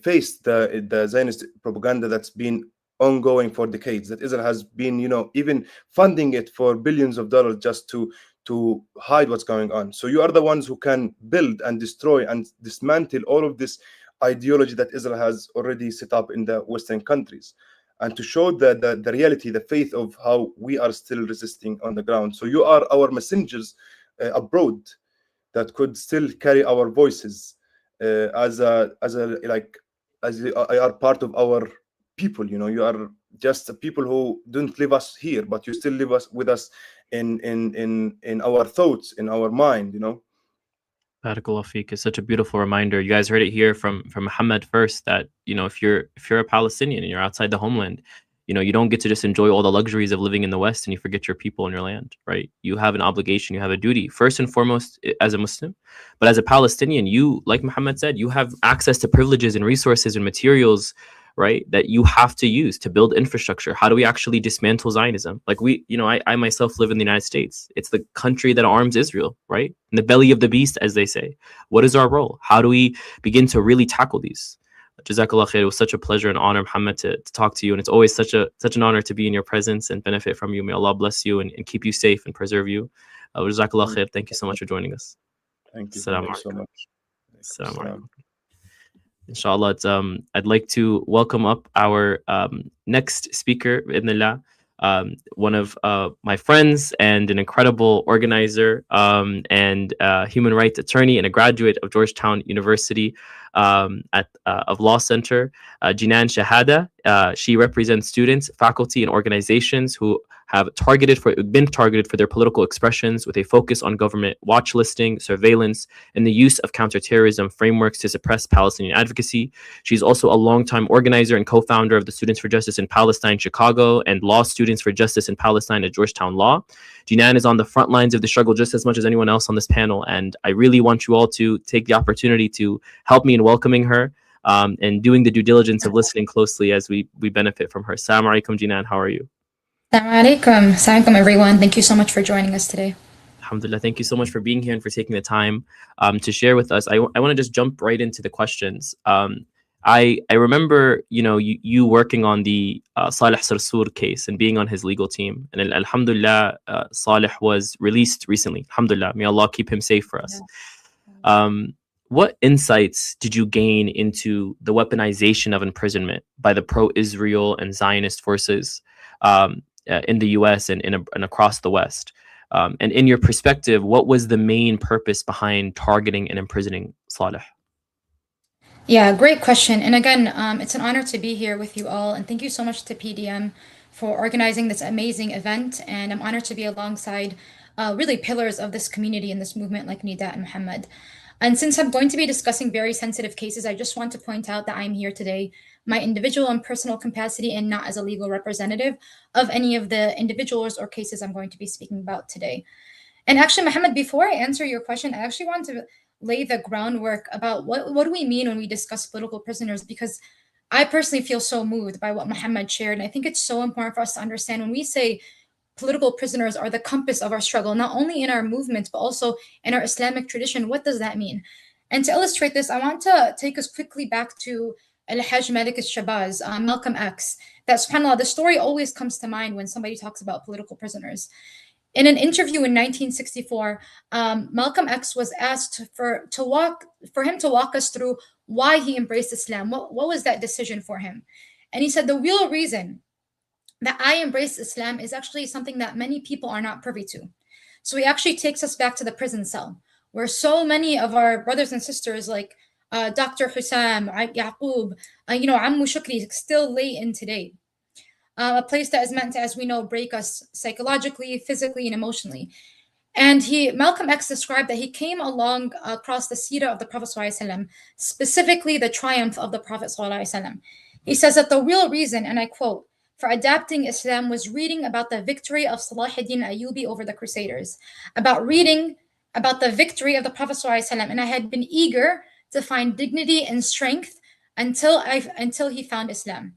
face the Zionist propaganda that's been ongoing for decades, that Israel has been even funding it for billions of dollars just to hide what's going on. So you are the ones who can build and destroy and dismantle all of this ideology that Israel has already set up in the Western countries, and to show the reality, the faith of how we are still resisting on the ground. So you are our messengers abroad that could still carry our voices as you are part of our people. You are just people who don't live us here, but you still live with us in our thoughts, in our mind. Barakallah feek is such a beautiful reminder. You guys heard it here from Muhammad first, that if you're a Palestinian and you're outside the homeland, you don't get to just enjoy all the luxuries of living in the West and you forget your people and your land, right? You have an obligation, you have a duty, first and foremost as a Muslim, but as a Palestinian, you, like Muhammad said, you have access to privileges and resources and materials right, that you have to use to build infrastructure. How do we actually dismantle Zionism? Like I myself live in the United States. It's the country that arms Israel, right? In the belly of the beast, as they say. What is our role? How do we begin to really tackle these? Jazakallah khair. It was such a pleasure and honor, Muhammad, to talk to you. And it's always such an honor to be in your presence and benefit from you. May Allah bless you and keep you safe and preserve you. Jazakallah khair. Thank you so much for joining us. Thank you. Assalamu Thank you so much. Assalamu Assalam. alaikum. Inshallah, I'd like to welcome up our next speaker, Ibnillah, one of my friends and an incredible organizer and human rights attorney and a graduate of Georgetown University of Law Center, Jinan Shahada. She represents students, faculty, and organizations who have been targeted for their political expressions with a focus on government watch listing, surveillance, and the use of counterterrorism frameworks to suppress Palestinian advocacy. She's also a longtime organizer and co-founder of the Students for Justice in Palestine, Chicago, and Law Students for Justice in Palestine at Georgetown Law. Jinan is on the front lines of the struggle just as much as anyone else on this panel, and I really want you all to take the opportunity to help me in welcoming her and doing the due diligence of listening closely as we benefit from her. Assalamu alaikum, Jinan. How are you? Assalamu alaikum. Assalamu alaikum, everyone. Thank you so much for joining us today. Alhamdulillah. Thank you so much for being here and for taking the time to share with us. I want to just jump right into the questions. I remember, you working on the Saleh Sarsour case and being on his legal team. And alhamdulillah, Saleh was released recently. Alhamdulillah. May Allah keep him safe for us. What insights did you gain into the weaponization of imprisonment by the pro-Israel and Zionist forces in the US and across the West? And in your perspective, what was the main purpose behind targeting and imprisoning Saleh? Yeah, great question. And again, it's an honor to be here with you all. And thank you so much to PDM for organizing this amazing event. And I'm honored to be alongside really pillars of this community and this movement like Nida and Muhammad. And since I'm going to be discussing very sensitive cases, I just want to point out that I'm here today, my individual and personal capacity, and not as a legal representative of any of the individuals or cases I'm going to be speaking about today. And actually, Muhammad, before I answer your question, I actually want to lay the groundwork about what do we mean when we discuss political prisoners, because I personally feel so moved by what Muhammad shared. And I think it's so important for us to understand when we say political prisoners are the compass of our struggle, not only in our movement, but also in our Islamic tradition. What does that mean? And to illustrate this, I want to take us quickly back to Al-Hajj Malik al-Shabazz, Malcolm X. That, subhanAllah, the story always comes to mind when somebody talks about political prisoners. In an interview in 1964, Malcolm X was asked for him to walk us through why he embraced Islam. What was that decision for him? And he said, the real reason that I embraced Islam is actually something that many people are not privy to. So he actually takes us back to the prison cell, where so many of our brothers and sisters like Dr. Hussam, Yaqub, Ammu Shukri still lay in today. A place that is meant to, as we know, break us psychologically, physically, and emotionally. And Malcolm X described that he came along across the seerah of the Prophet ﷺ, specifically the triumph of the Prophet ﷺ. He says that the real reason, and I quote, for adapting Islam was reading about the victory of Salahuddin Ayyubi over the Crusaders, about reading about the victory of the Prophet ﷺ, and I had been eager to find dignity and strength until he found Islam.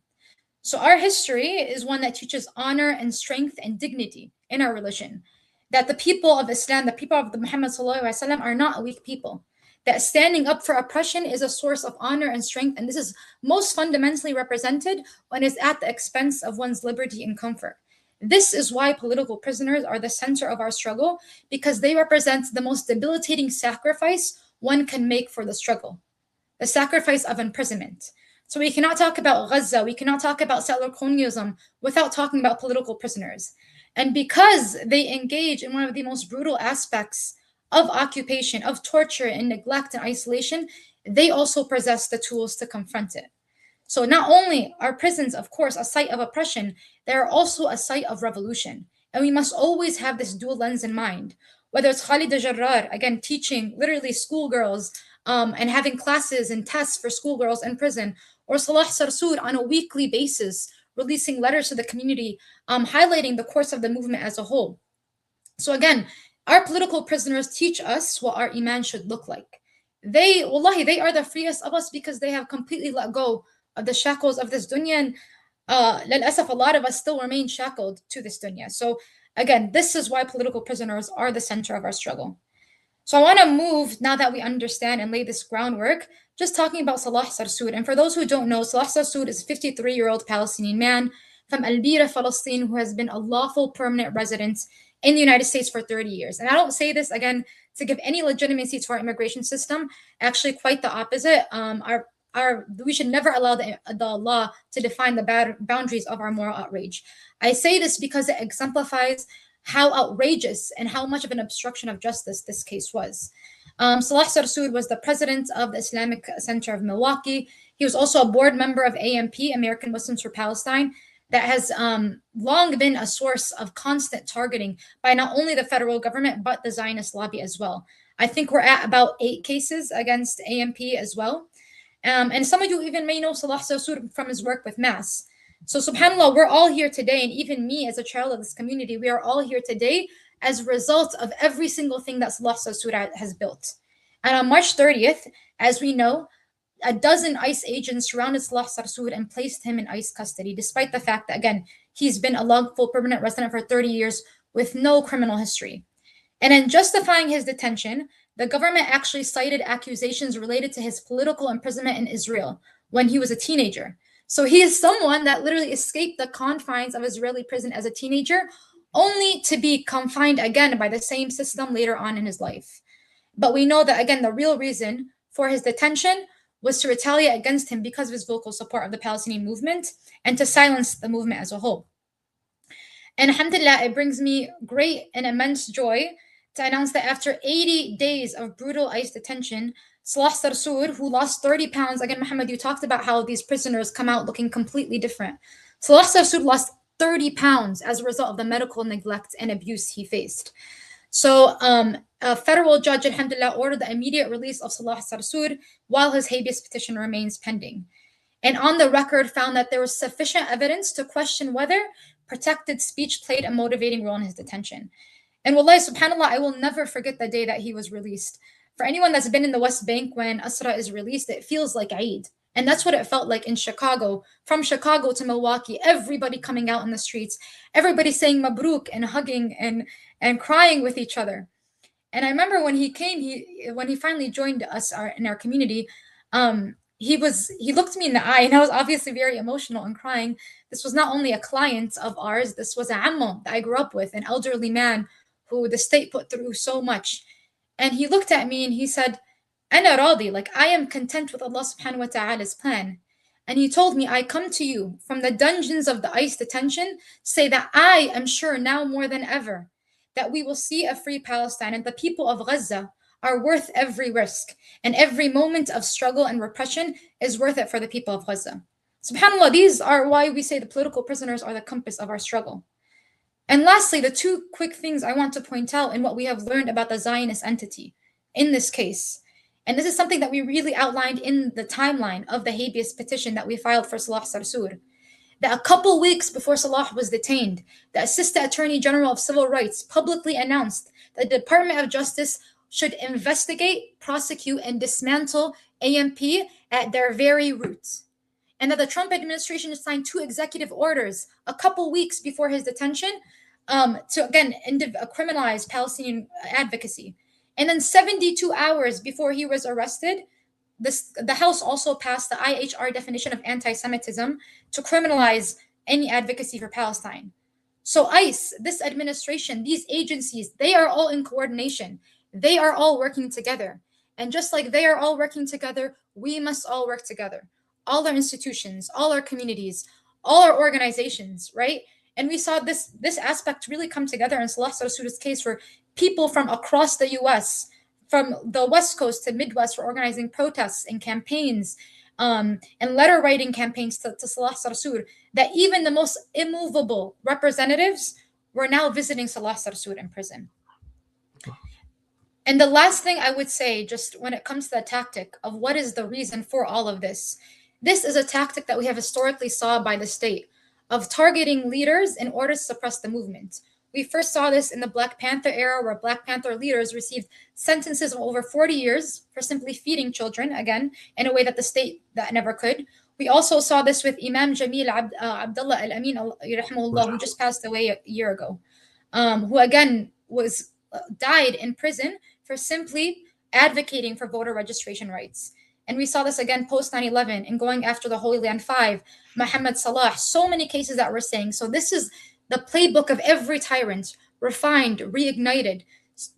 So our history is one that teaches honor and strength and dignity in our religion. That the people of Islam, the people of the Muhammad ﷺ are not a weak people. That standing up for oppression is a source of honor and strength. And this is most fundamentally represented when it's at the expense of one's liberty and comfort. This is why political prisoners are the center of our struggle, because they represent the most debilitating sacrifice one can make for the struggle. The sacrifice of imprisonment. So we cannot talk about Gaza, we cannot talk about settler colonialism without talking about political prisoners. And because they engage in one of the most brutal aspects of occupation, of torture and neglect and isolation, they also possess the tools to confront it. So not only are prisons, of course, a site of oppression, they are also a site of revolution. And we must always have this dual lens in mind. Whether it's Khalid al-Jarrar, again, teaching literally schoolgirls and having classes and tests for schoolgirls in prison, or Saleh Sarsour on a weekly basis, releasing letters to the community, highlighting the course of the movement as a whole. So again, our political prisoners teach us what our iman should look like. They are the freest of us because they have completely let go of the shackles of this dunya. And للأسف, a lot of us still remain shackled to this dunya. So again, this is why political prisoners are the center of our struggle. So I want to move, now that we understand and lay this groundwork, just talking about Salah Sarsour. And for those who don't know, Salah Sarsour is a 53-year-old Palestinian man from Al-Bira, Palestine, who has been a lawful permanent resident in the United States for 30 years. And I don't say this, again, to give any legitimacy to our immigration system. Actually, quite the opposite. We should never allow the law to define the boundaries of our moral outrage. I say this because it exemplifies how outrageous and how much of an obstruction of justice this case was. Salah Sarsour was the president of the Islamic Center of Milwaukee. He was also a board member of AMP, American Muslims for Palestine, that has long been a source of constant targeting by not only the federal government, but the Zionist lobby as well. I think we're at about 8 cases against AMP as well. And some of you even may know Salah Sarsour from his work with MAS. So subhanAllah, we're all here today, and even me as a child of this community, we are all here today as a result of every single thing that Salah Sarsour has built. And on March 30th, as we know, a dozen ICE agents surrounded Salah Sarsour and placed him in ICE custody, despite the fact that, again, he's been a lawful permanent resident for 30 years with no criminal history. And in justifying his detention, the government actually cited accusations related to his political imprisonment in Israel when he was a teenager. So he is someone that literally escaped the confines of Israeli prison as a teenager, only to be confined again by the same system later on in his life. But we know that, again, the real reason for his detention was to retaliate against him because of his vocal support of the Palestinian movement and to silence the movement as a whole. And alhamdulillah, it brings me great and immense joy to announce that after 80 days of brutal ICE detention, Salah Sarsour, who lost 30 pounds, again, Muhammad, you talked about how these prisoners come out looking completely different. Salah Sarsour lost 30 pounds as a result of the medical neglect and abuse he faced. So a federal judge, alhamdulillah, ordered the immediate release of Salah Sarsour while his habeas petition remains pending. And on the record found that there was sufficient evidence to question whether protected speech played a motivating role in his detention. And wallahi, subhanAllah, I will never forget the day that he was released. For anyone that's been in the West Bank when Asra is released, it feels like Eid. And that's what it felt like in Chicago. From Chicago to Milwaukee, everybody coming out in the streets, everybody saying Mabruk and hugging and crying with each other. And I remember when he came, when he finally joined us in our community, he looked me in the eye, and I was obviously very emotional and crying. This was not only a client of ours, this was a ammo that I grew up with, an elderly man who the state put through so much. And he looked at me and he said, Ana radi, like I am content with Allah subhanahu wa ta'ala's plan. And he told me, I come to you from the dungeons of the ICE detention, say that I am sure now more than ever that we will see a free Palestine, and the people of Gaza are worth every risk, and every moment of struggle and repression is worth it for the people of Gaza. SubhanAllah, these are why we say the political prisoners are the compass of our struggle. And lastly, the 2 quick things I want to point out in what we have learned about the Zionist entity in this case. And this is something that we really outlined in the timeline of the habeas petition that we filed for Salah Sarsour. That a couple weeks before Salah was detained, the Assistant Attorney General of Civil Rights publicly announced that the Department of Justice should investigate, prosecute, and dismantle AMP at their very roots. And that the Trump administration signed 2 executive orders a couple weeks before his detention to, again, criminalize Palestinian advocacy. And then 72 hours before he was arrested, the House also passed the IHR definition of anti-Semitism to criminalize any advocacy for Palestine. So ICE, this administration, these agencies, they are all in coordination. They are all working together. And just like they are all working together, we must all work together. All our institutions, all our communities, all our organizations, right? And we saw this aspect really come together in Salah Sarsour's case, where people from across the US, from the West Coast to Midwest, were organizing protests and campaigns and letter writing campaigns to Salah Sarsour, that even the most immovable representatives were now visiting Salah Sarsour in prison. And the last thing I would say, just when it comes to the tactic of what is the reason for all of this, this is a tactic that we have historically saw by the state of targeting leaders in order to suppress the movement. We first saw this in the Black Panther era, where Black Panther leaders received sentences of over 40 years for simply feeding children, again, in a way that the state that never could. We also saw this with Imam Jamil Abdullah Al-Amin, rahimahullah, who just passed away a year ago, who again was died in prison for simply advocating for voter registration rights. And we saw this again post 9/11 and going after the Holy Land Five, Muhammad Salah, so many cases that we're saying. So this is the playbook of every tyrant, refined, reignited.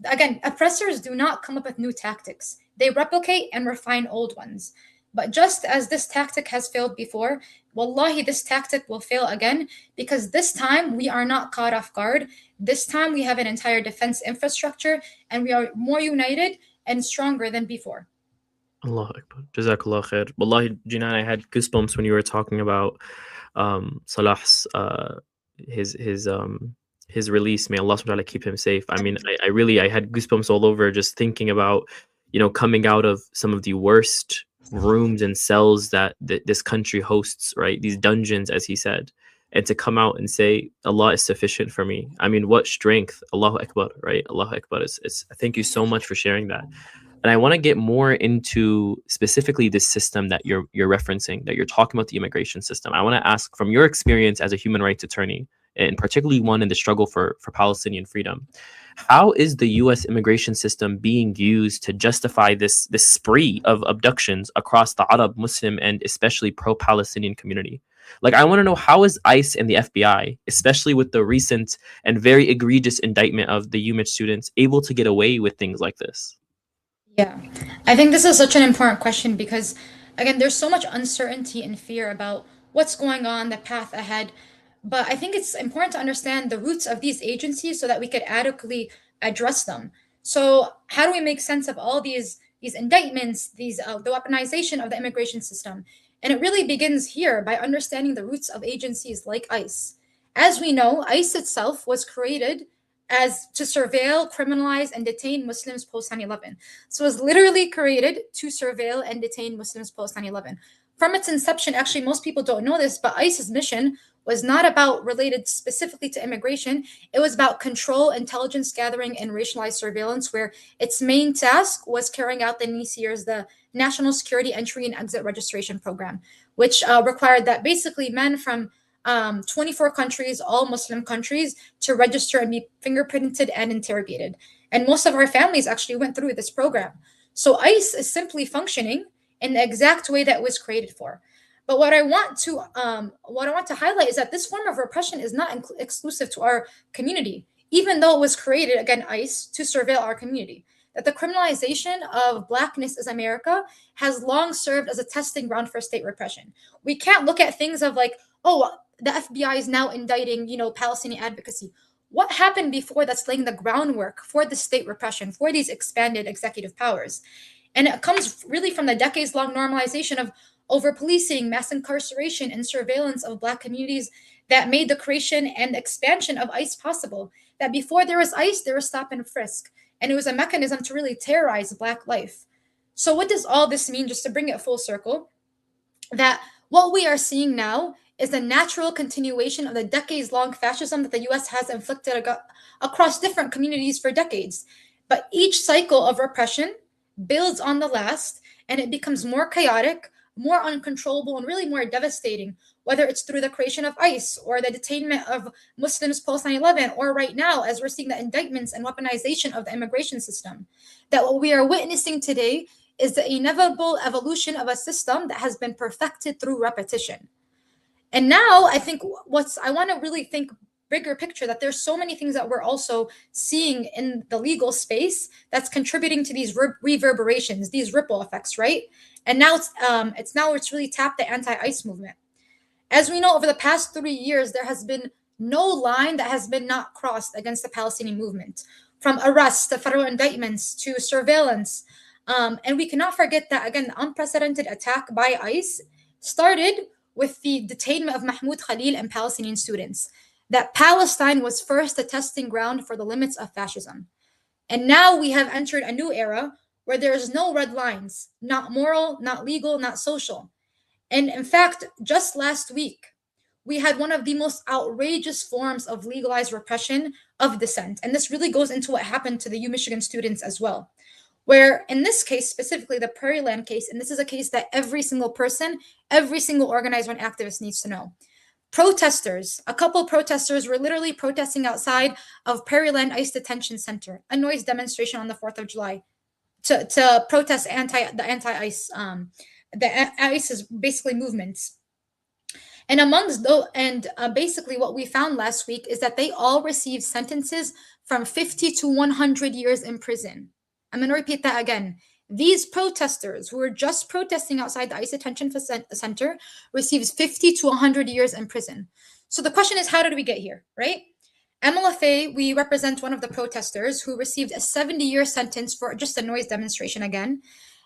Again, oppressors do not come up with new tactics. They replicate and refine old ones. But just as this tactic has failed before, wallahi, this tactic will fail again, because this time we are not caught off guard. This time we have an entire defense infrastructure and we are more united and stronger than before. Allahu Akbar. Jazakallah khair. Wallahi, Jinan, I had goosebumps when you were talking about Salah's his release. May Allah subhanahu wa ta'ala keep him safe. I mean, I had goosebumps all over just thinking about, coming out of some of the worst rooms and cells that this country hosts, right? These dungeons, as he said, and to come out and say, Allah is sufficient for me. I mean, what strength. Allahu Akbar, right? Allahu Akbar. It's thank you so much for sharing that. And I want to get more into specifically this system that you're referencing, that you're talking about, the immigration system. I want to ask, from your experience as a human rights attorney, and particularly one in the struggle for Palestinian freedom, how is the U.S. immigration system being used to justify this spree of abductions across the Arab, Muslim, and especially pro-Palestinian community? Like, I want to know, how is ICE and the FBI, especially with the recent and very egregious indictment of the UMich students, able to get away with things like this? Yeah, I think this is such an important question because, again, there's so much uncertainty and fear about what's going on, the path ahead. But I think it's important to understand the roots of these agencies so that we could adequately address them. So how do we make sense of all these indictments, the weaponization of the immigration system? And it really begins here by understanding the roots of agencies like ICE. As we know, ICE itself was created as to surveil, criminalize, and detain Muslims post 9/11. So it was literally created to surveil and detain Muslims post 9/11. From its inception, actually, most people don't know this, but ICE's mission was not about related specifically to immigration. It was about control, intelligence gathering, and racialized surveillance, where its main task was carrying out the NSEER's, the National Security Entry and Exit Registration Program, which required that basically men from 24 countries, all Muslim countries, to register and be fingerprinted and interrogated. And most of our families actually went through this program. So ICE is simply functioning in the exact way that it was created for. But what I want to highlight is that this form of repression is not exclusive to our community, even though it was created, again, ICE, to surveil our community. That the criminalization of Blackness as America has long served as a testing ground for state repression. We can't look at things of like, oh, the FBI is now indicting, Palestinian advocacy. What happened before that's laying the groundwork for the state repression, for these expanded executive powers? And it comes really from the decades-long normalization of over-policing, mass incarceration, and surveillance of Black communities that made the creation and expansion of ICE possible. That before there was ICE, there was stop and frisk. And it was a mechanism to really terrorize Black life. So what does all this mean, just to bring it full circle? That what we are seeing now is the natural continuation of the decades-long fascism that the US has inflicted across different communities for decades. But each cycle of repression builds on the last, and it becomes more chaotic, more uncontrollable, and really more devastating, whether it's through the creation of ICE or the detainment of Muslims post 9/11, or right now, as we're seeing the indictments and weaponization of the immigration system. That what we are witnessing today is the inevitable evolution of a system that has been perfected through repetition. And now I think I want to really think bigger picture, that there's so many things that we're also seeing in the legal space that's contributing to these reverberations, these ripple effects, right? And now it's really tapped the anti-ICE movement. As we know, over the past 3 years, there has been no line that has been not crossed against the Palestinian movement, from arrests to federal indictments to surveillance. And we cannot forget that, again, the unprecedented attack by ICE started with the detainment of Mahmoud Khalil and Palestinian students. That Palestine was first a testing ground for the limits of fascism. And now we have entered a new era where there is no red lines, not moral, not legal, not social. And in fact, just last week, we had one of the most outrageous forms of legalized repression of dissent. And this really goes into what happened to the UMichigan students as well. Where in this case, specifically the Prairie Land case, and this is a case that every single person, every single organizer and activist needs to know. Protesters, a couple protesters were literally protesting outside of Prairie Land ICE Detention Center, a noise demonstration on the 4th of July to protest the anti-ICE, the ICE's basically movements. And amongst those, basically what we found last week is that they all received sentences from 50 to 100 years in prison. I'm going to repeat that again. These protesters who were just protesting outside the ICE detention center receives 50 to 100 years in prison. So the question is, how did we get here, right? MLFA, we represent one of the protesters who received a 70-year sentence for just a noise demonstration again.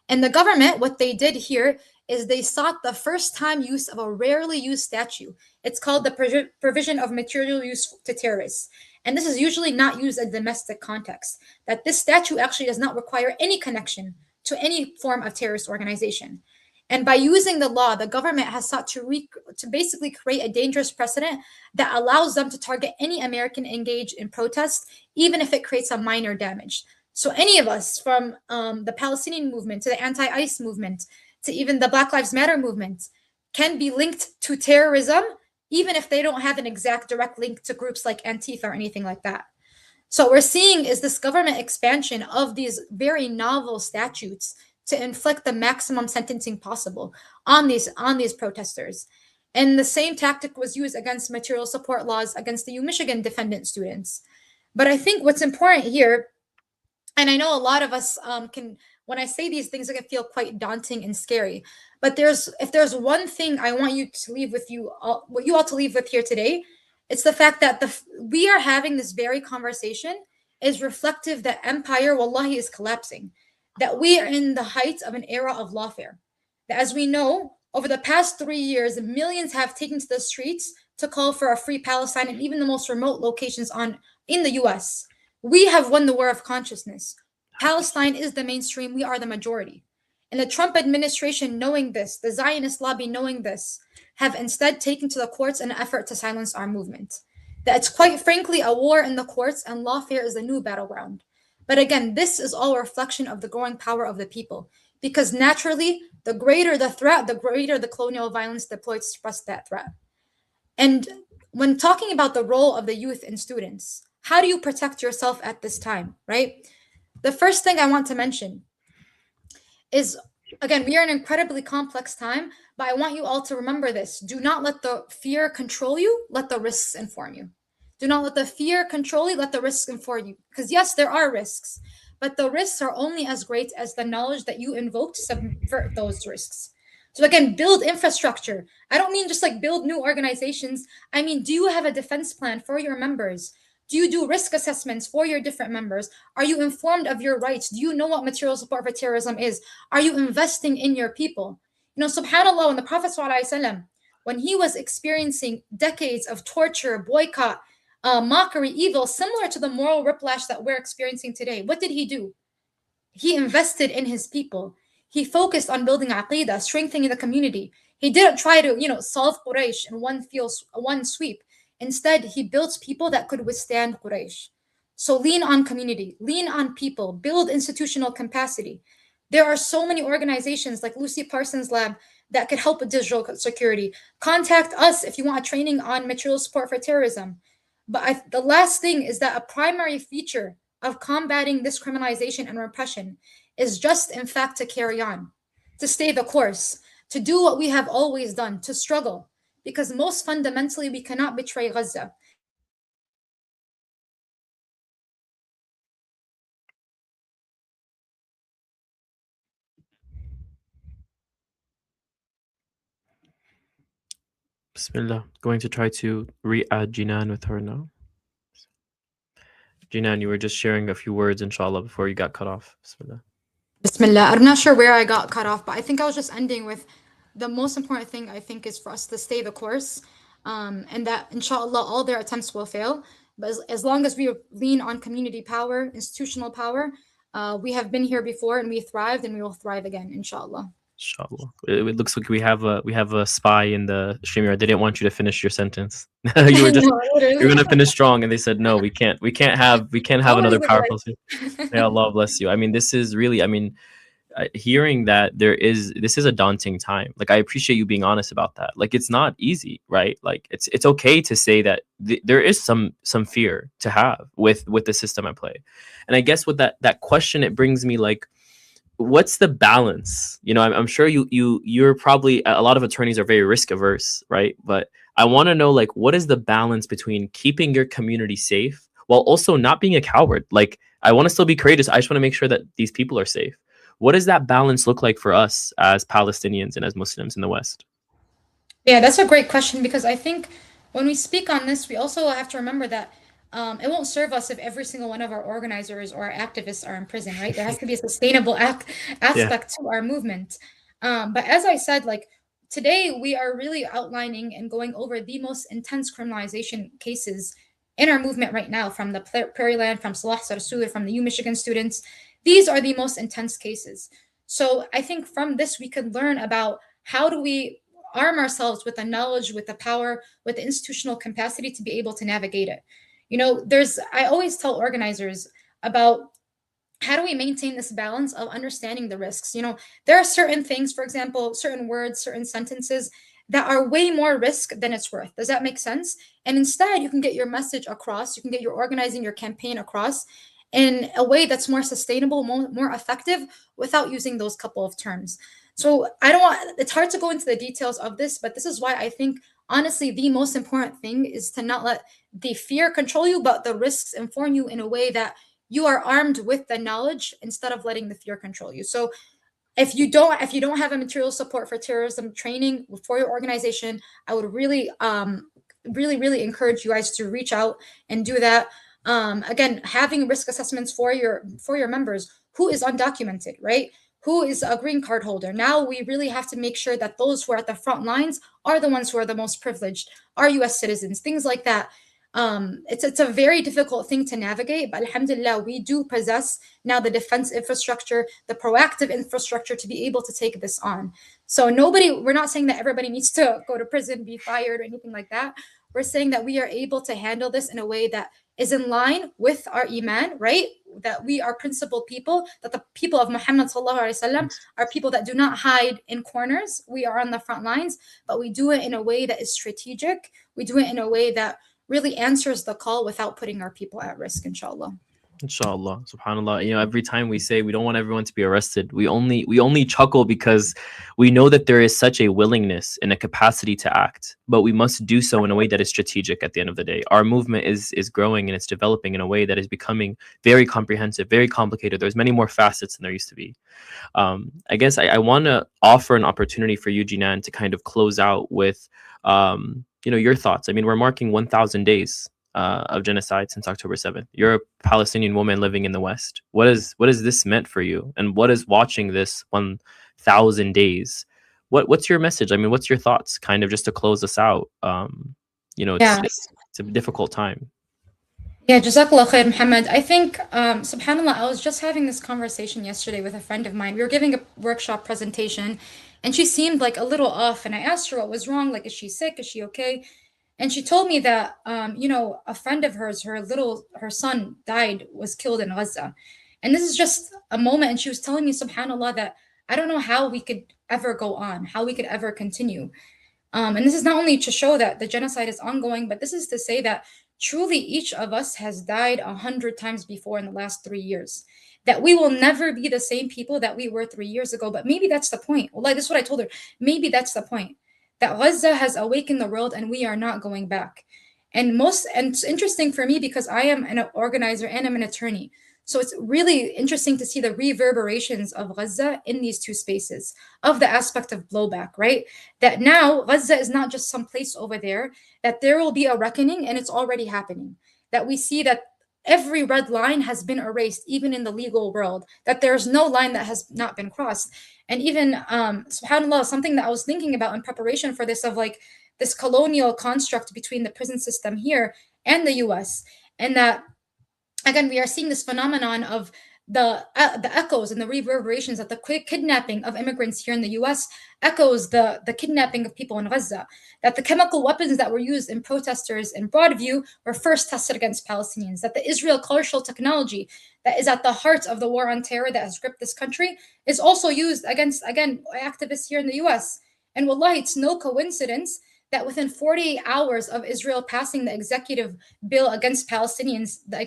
And the government, what they did here is they sought the first-time use of a rarely used statute. It's called the provision of material use to terrorists. And this is usually not used in domestic context, that this statute actually does not require any connection to any form of terrorist organization. And by using the law, the government has sought to basically create a dangerous precedent that allows them to target any American engaged in protest, even if it creates a minor damage. So any of us, from the Palestinian movement to the anti-ICE movement to even the Black Lives Matter movement, can be linked to terrorism, even if they don't have an exact direct link to groups like Antifa or anything like that. So what we're seeing is this government expansion of these very novel statutes to inflict the maximum sentencing possible on these protesters. And the same tactic was used against material support laws against the UMichigan defendant students. But I think what's important here, and I know a lot of us when I say these things, it can feel quite daunting and scary. But if there's one thing I want you to leave with what you all to leave with here today, it's the fact that we are having this very conversation is reflective that empire, wallahi, is collapsing. That we are in the height of an era of lawfare. That, as we know, over the past 3 years, millions have taken to the streets to call for a free Palestine and even the most remote locations in the US. We have won the war of consciousness. Palestine is the mainstream. We are the majority. And the Trump administration, knowing this, the Zionist lobby knowing this, have instead taken to the courts in an effort to silence our movement. That it's quite frankly a war in the courts, and lawfare is the new battleground. But again, this is all a reflection of the growing power of the people, because naturally, the greater the threat, the greater the colonial violence deployed to suppress that threat. And when talking about the role of the youth and students, how do you protect yourself at this time, right? The first thing I want to mention is, again, we are in an incredibly complex time, but I want you all to remember this. Do not let the fear control you, let the risks inform you. Do not let the fear control you, let the risks inform you. Because yes, there are risks, but the risks are only as great as the knowledge that you invoke to subvert those risks. So again, build infrastructure. I don't mean just like build new organizations. I mean, do you have a defense plan for your members? Do you do risk assessments for your different members? Are you informed of your rights? Do you know what material support for terrorism is? Are you investing in your people? You know, subhanAllah, when the Prophet ﷺ, when he was experiencing decades of torture, boycott, mockery, evil, similar to the moral whiplash that we're experiencing today, what did he do? He invested in his people. He focused on building aqidah, strengthening the community. He didn't try to, solve Quraysh in one sweep. Instead, he built people that could withstand Quraysh. So lean on community, lean on people, build institutional capacity. There are so many organizations like Lucy Parsons Lab that could help with digital security. Contact us if you want a training on material support for terrorism. But the last thing is that a primary feature of combating this criminalization and repression is just, in fact, to carry on, to stay the course, to do what we have always done, to struggle. Because most fundamentally, we cannot betray Gaza. Bismillah. Going to try to re-add Jinan with her now. Jinan, you were just sharing a few words, inshallah, before you got cut off. Bismillah. Bismillah. I'm not sure where I got cut off, but I think I was just ending with the most important thing, I think, is for us to stay the course, and that, inshallah, all their attempts will fail. But as long as we lean on community power, institutional power, we have been here before and we thrived and we will thrive again, inshallah. Inshallah. It looks like we have a spy in the stream. They didn't want you to finish your sentence. You were just No, literally. you're gonna finish strong, and they said no. We can't have Nobody another would powerful. like. May Allah bless you. I mean, this is really. I mean, hearing that this is a daunting time. Like, I appreciate you being honest about that. Like, it's not easy, right? Like, it's okay to say that there is some fear to have with the system at play. And I guess with that question, it brings me like, what's the balance? You know, I'm sure you're probably, a lot of attorneys are very risk averse, right? But I want to know, like, what is the balance between keeping your community safe while also not being a coward? Like, I want to still be courageous. I just want to make sure that these people are safe. What does that balance look like for us as Palestinians and as Muslims in the West? Yeah, that's a great question, because I think when we speak on this, we also have to remember that it won't serve us if every single one of our organizers or our activists are in prison, right? There has to be a sustainable aspect to our movement. But as I said, like, today we are really outlining and going over the most intense criminalization cases in our movement right now, from the Prairie Land, from Salah Sarsour, from the U Michigan students. These are the most intense cases. So I think from this we could learn about how do we arm ourselves with the knowledge, with the power, with the institutional capacity to be able to navigate it. You know, I always tell organizers about how do we maintain this balance of understanding the risks. You know, there are certain things, for example, certain words, certain sentences that are way more risk than it's worth. Does that make sense? And instead, you can get your message across, you can get your organizing, your campaign across in a way that's more sustainable, more effective, without using those couple of terms. So it's hard to go into the details of this, but this is why I think, honestly, the most important thing is to not let the fear control you, but the risks inform you in a way that you are armed with the knowledge instead of letting the fear control you. So if you don't have a material support for terrorism training for your organization, I would really really encourage you guys to reach out and do that. Again, having risk assessments for your members who is undocumented, right? Who is a green card holder. Now we really have to make sure that those who are at the front lines are the ones who are the most privileged, are US citizens, things like that. It's a very difficult thing to navigate, but alhamdulillah, we do possess now the defense infrastructure, the proactive infrastructure to be able to take this on. So we're not saying that everybody needs to go to prison, be fired, or anything like that. We're saying that we are able to handle this in a way that is in line with our iman, right? That we are principled people, that the people of Muhammad sallallahu alaihi wasallam are people that do not hide in corners. We are on the front lines, but we do it in a way that is strategic. We do it in a way that really answers the call without putting our people at risk, inshallah. Inshallah, subhanallah. You know, every time we say we don't want everyone to be arrested, we only chuckle because we know that there is such a willingness and a capacity to act, but we must do so in a way that is strategic. At the end of the day, our movement is growing and it's developing in a way that is becoming very comprehensive, very complicated. There's many more facets than there used to be. I guess I want to offer an opportunity for you, Jinan, to kind of close out with your thoughts. I mean, we're marking 1,000 days of genocide since October 7th. You're a Palestinian woman living in the West. What is this meant for you? And what is watching this 1,000 days? What's your message? I mean, what's your thoughts? Kind of just to close us out. It's a difficult time. Yeah, Jazakallah khair, Muhammad. I think, subhanAllah, I was just having this conversation yesterday with a friend of mine. We were giving a workshop presentation, and she seemed like a little off. And I asked her what was wrong. Like, is she sick? Is she okay? And she told me that, a friend of hers, her son was killed in Gaza. And this is just a moment. And she was telling me, subhanAllah, that I don't know how we could ever go on, how we could ever continue. And this is not only to show that the genocide is ongoing, but this is to say that truly each of us has died 100 times before in the last 3 years. That we will never be the same people that we were 3 years ago. But maybe that's the point. Well, this is what I told her. Maybe that's the point. That Gaza has awakened the world and we are not going back. And it's interesting for me because I am an organizer and I'm an attorney. So it's really interesting to see the reverberations of Gaza in these two spaces, of the aspect of blowback, right? That now Gaza is not just some place over there, that there will be a reckoning, and it's already happening. That we see that every red line has been erased, even in the legal world, that there's no line that has not been crossed. And even, subhanAllah, something that I was thinking about in preparation for this, of like this colonial construct between the prison system here and the US. And that, again, we are seeing this phenomenon of the echoes and the reverberations that the kidnapping of immigrants here in the US echoes the kidnapping of people in Gaza, that the chemical weapons that were used in protesters in Broadview were first tested against Palestinians, that the Israel commercial technology that is at the heart of the war on terror that has gripped this country is also used against, again, activists here in the US. And wallahi, it's no coincidence that within 48 hours of Israel passing the executive bill against Palestinians, the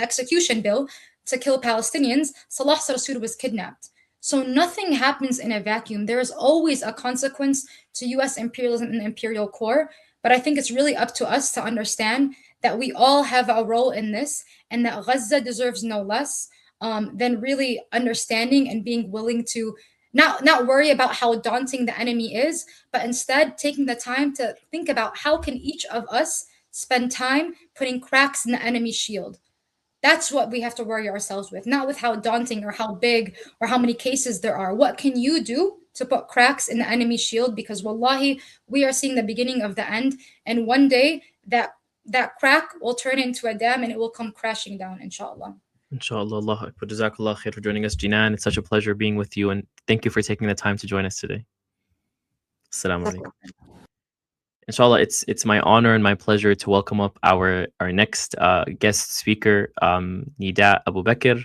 execution bill to kill Palestinians, Salah Sarsour was kidnapped. So nothing happens in a vacuum. There is always a consequence to US imperialism and the imperial core. But I think it's really up to us to understand that we all have a role in this and that Gaza deserves no less than really understanding and being willing to not worry about how daunting the enemy is, but instead taking the time to think about how can each of us spend time putting cracks in the enemy's shield. That's what we have to worry ourselves with, not with how daunting or how big or how many cases there are. What can you do to put cracks in the enemy's shield? Because wallahi, we are seeing the beginning of the end. And one day that crack will turn into a dam and it will come crashing down, inshallah. Inshallah. Allahu Akbar. Jazakallah khair for joining us, Jinan. It's such a pleasure being with you, and thank you for taking the time to join us today. Assalamu alaikum. Inshallah, it's my honor and my pleasure to welcome up our next guest speaker, Nida Abu Bakr.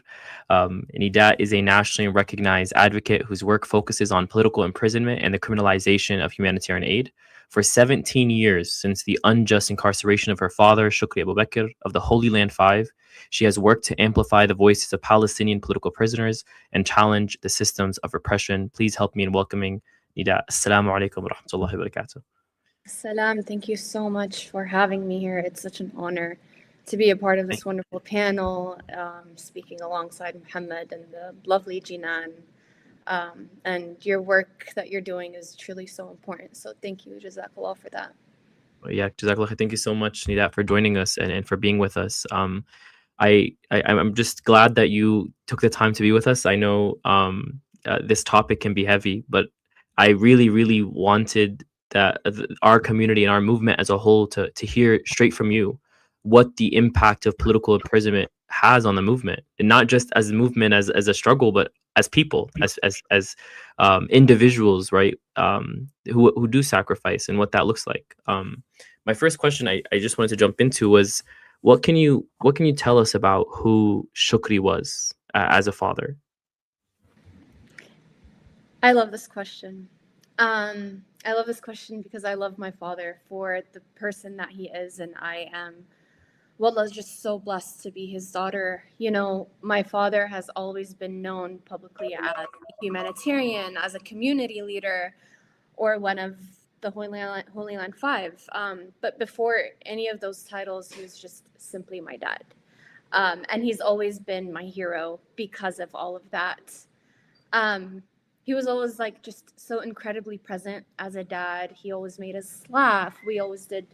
Nida is a nationally recognized advocate whose work focuses on political imprisonment and the criminalization of humanitarian aid. For 17 years, since the unjust incarceration of her father, Shukri Abu Bakr, of the Holy Land Five, she has worked to amplify the voices of Palestinian political prisoners and challenge the systems of repression. Please help me in welcoming Nida. Assalamu alaikum wa rahmatullahi wa barakatuh. Salam, thank you so much for having me here. It's such an honor to be a part of this wonderful panel, speaking alongside Muhammad and the lovely Jinan. And your work that you're doing is truly so important. So thank you, Jazakallah, for that. Yeah, Jazakallah. Thank you so much, Nida, for joining us and for being with us. I'm just glad that you took the time to be with us. I know this topic can be heavy, but I really, really wanted that our community and our movement as a whole to hear straight from you what the impact of political imprisonment has on the movement, and not just as a movement, as a struggle, but as people, as individuals, right? Who do sacrifice, and what that looks like. My first question I just wanted to jump into was, what can you tell us about who Shukri was as a father? I love this question. I love this question because I love my father for the person that he is, and I am, wallah, just so blessed to be his daughter. You know, my father has always been known publicly as a humanitarian, as a community leader, or one of the Holy Land Five. But before any of those titles, he was just simply my dad. And he's always been my hero because of all of that. He was always like just so incredibly present as a dad. He always made us laugh. We always did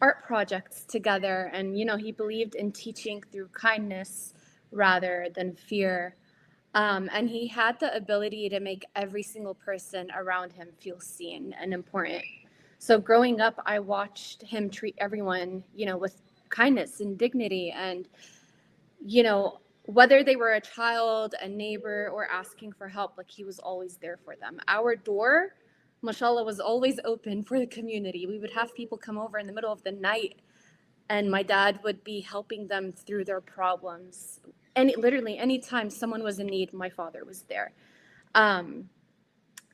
art projects together. And, you know, he believed in teaching through kindness rather than fear. And he had the ability to make every single person around him feel seen and important. So growing up, I watched him treat everyone, you know, with kindness and dignity. And, you know, whether they were a child, a neighbor, or asking for help, like he was always there for them. Our door, mashallah, was always open for the community. We would have people come over in the middle of the night, and my dad would be helping them through their problems. And literally, anytime someone was in need, my father was there.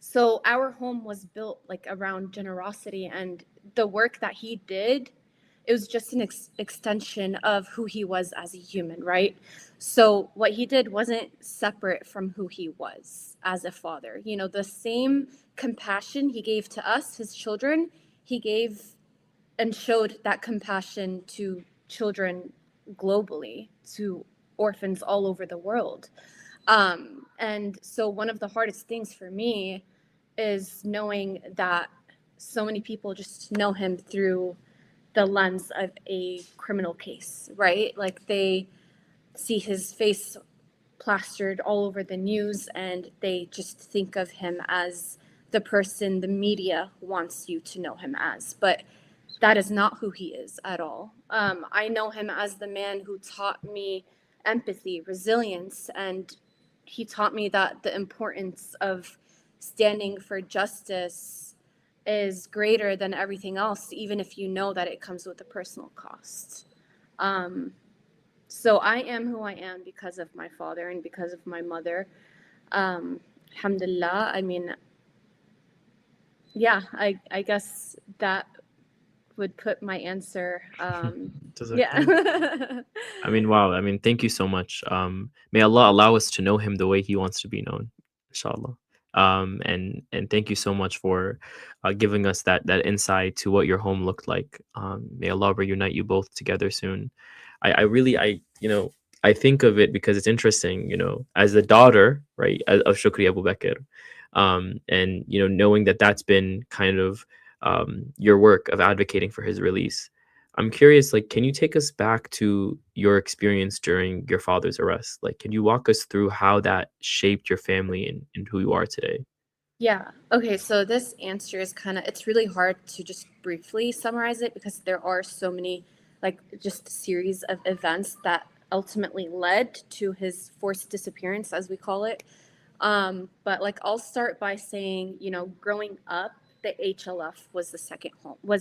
So our home was built like around generosity, and the work that he did, it was just an extension of who he was as a human, right? So what he did wasn't separate from who he was as a father. You know, the same compassion he gave to us, his children, he gave and showed that compassion to children globally, to orphans all over the world. And so one of the hardest things for me is knowing that so many people just know him through the lens of a criminal case, right? Like they see his face plastered all over the news and they just think of him as the person the media wants you to know him as. But that is not who he is at all. I know him as the man who taught me empathy, resilience, and he taught me that the importance of standing for justice is greater than everything else, even if you know that it comes with a personal cost. So I am who I am because of my father and because of my mother. Alhamdulillah. I mean, yeah, I guess that would put my answer. Yeah. I mean, wow. I mean, thank you so much. May Allah allow us to know him the way he wants to be known, inshallah. And thank you so much for giving us that insight to what your home looked like. May Allah reunite you both together soon. I really, I think of it because it's interesting, as the daughter, right, of Shukri Abu Bakr, and knowing that that's been kind of your work of advocating for his release. I'm curious, like, can you take us back to your experience during your father's arrest? Like, can you walk us through how that shaped your family and who you are today? Yeah. Okay. So this answer is it's really hard to just briefly summarize it because there are so many, just a series of events that ultimately led to his forced disappearance, as we call it. But I'll start by saying, growing up, the HLF was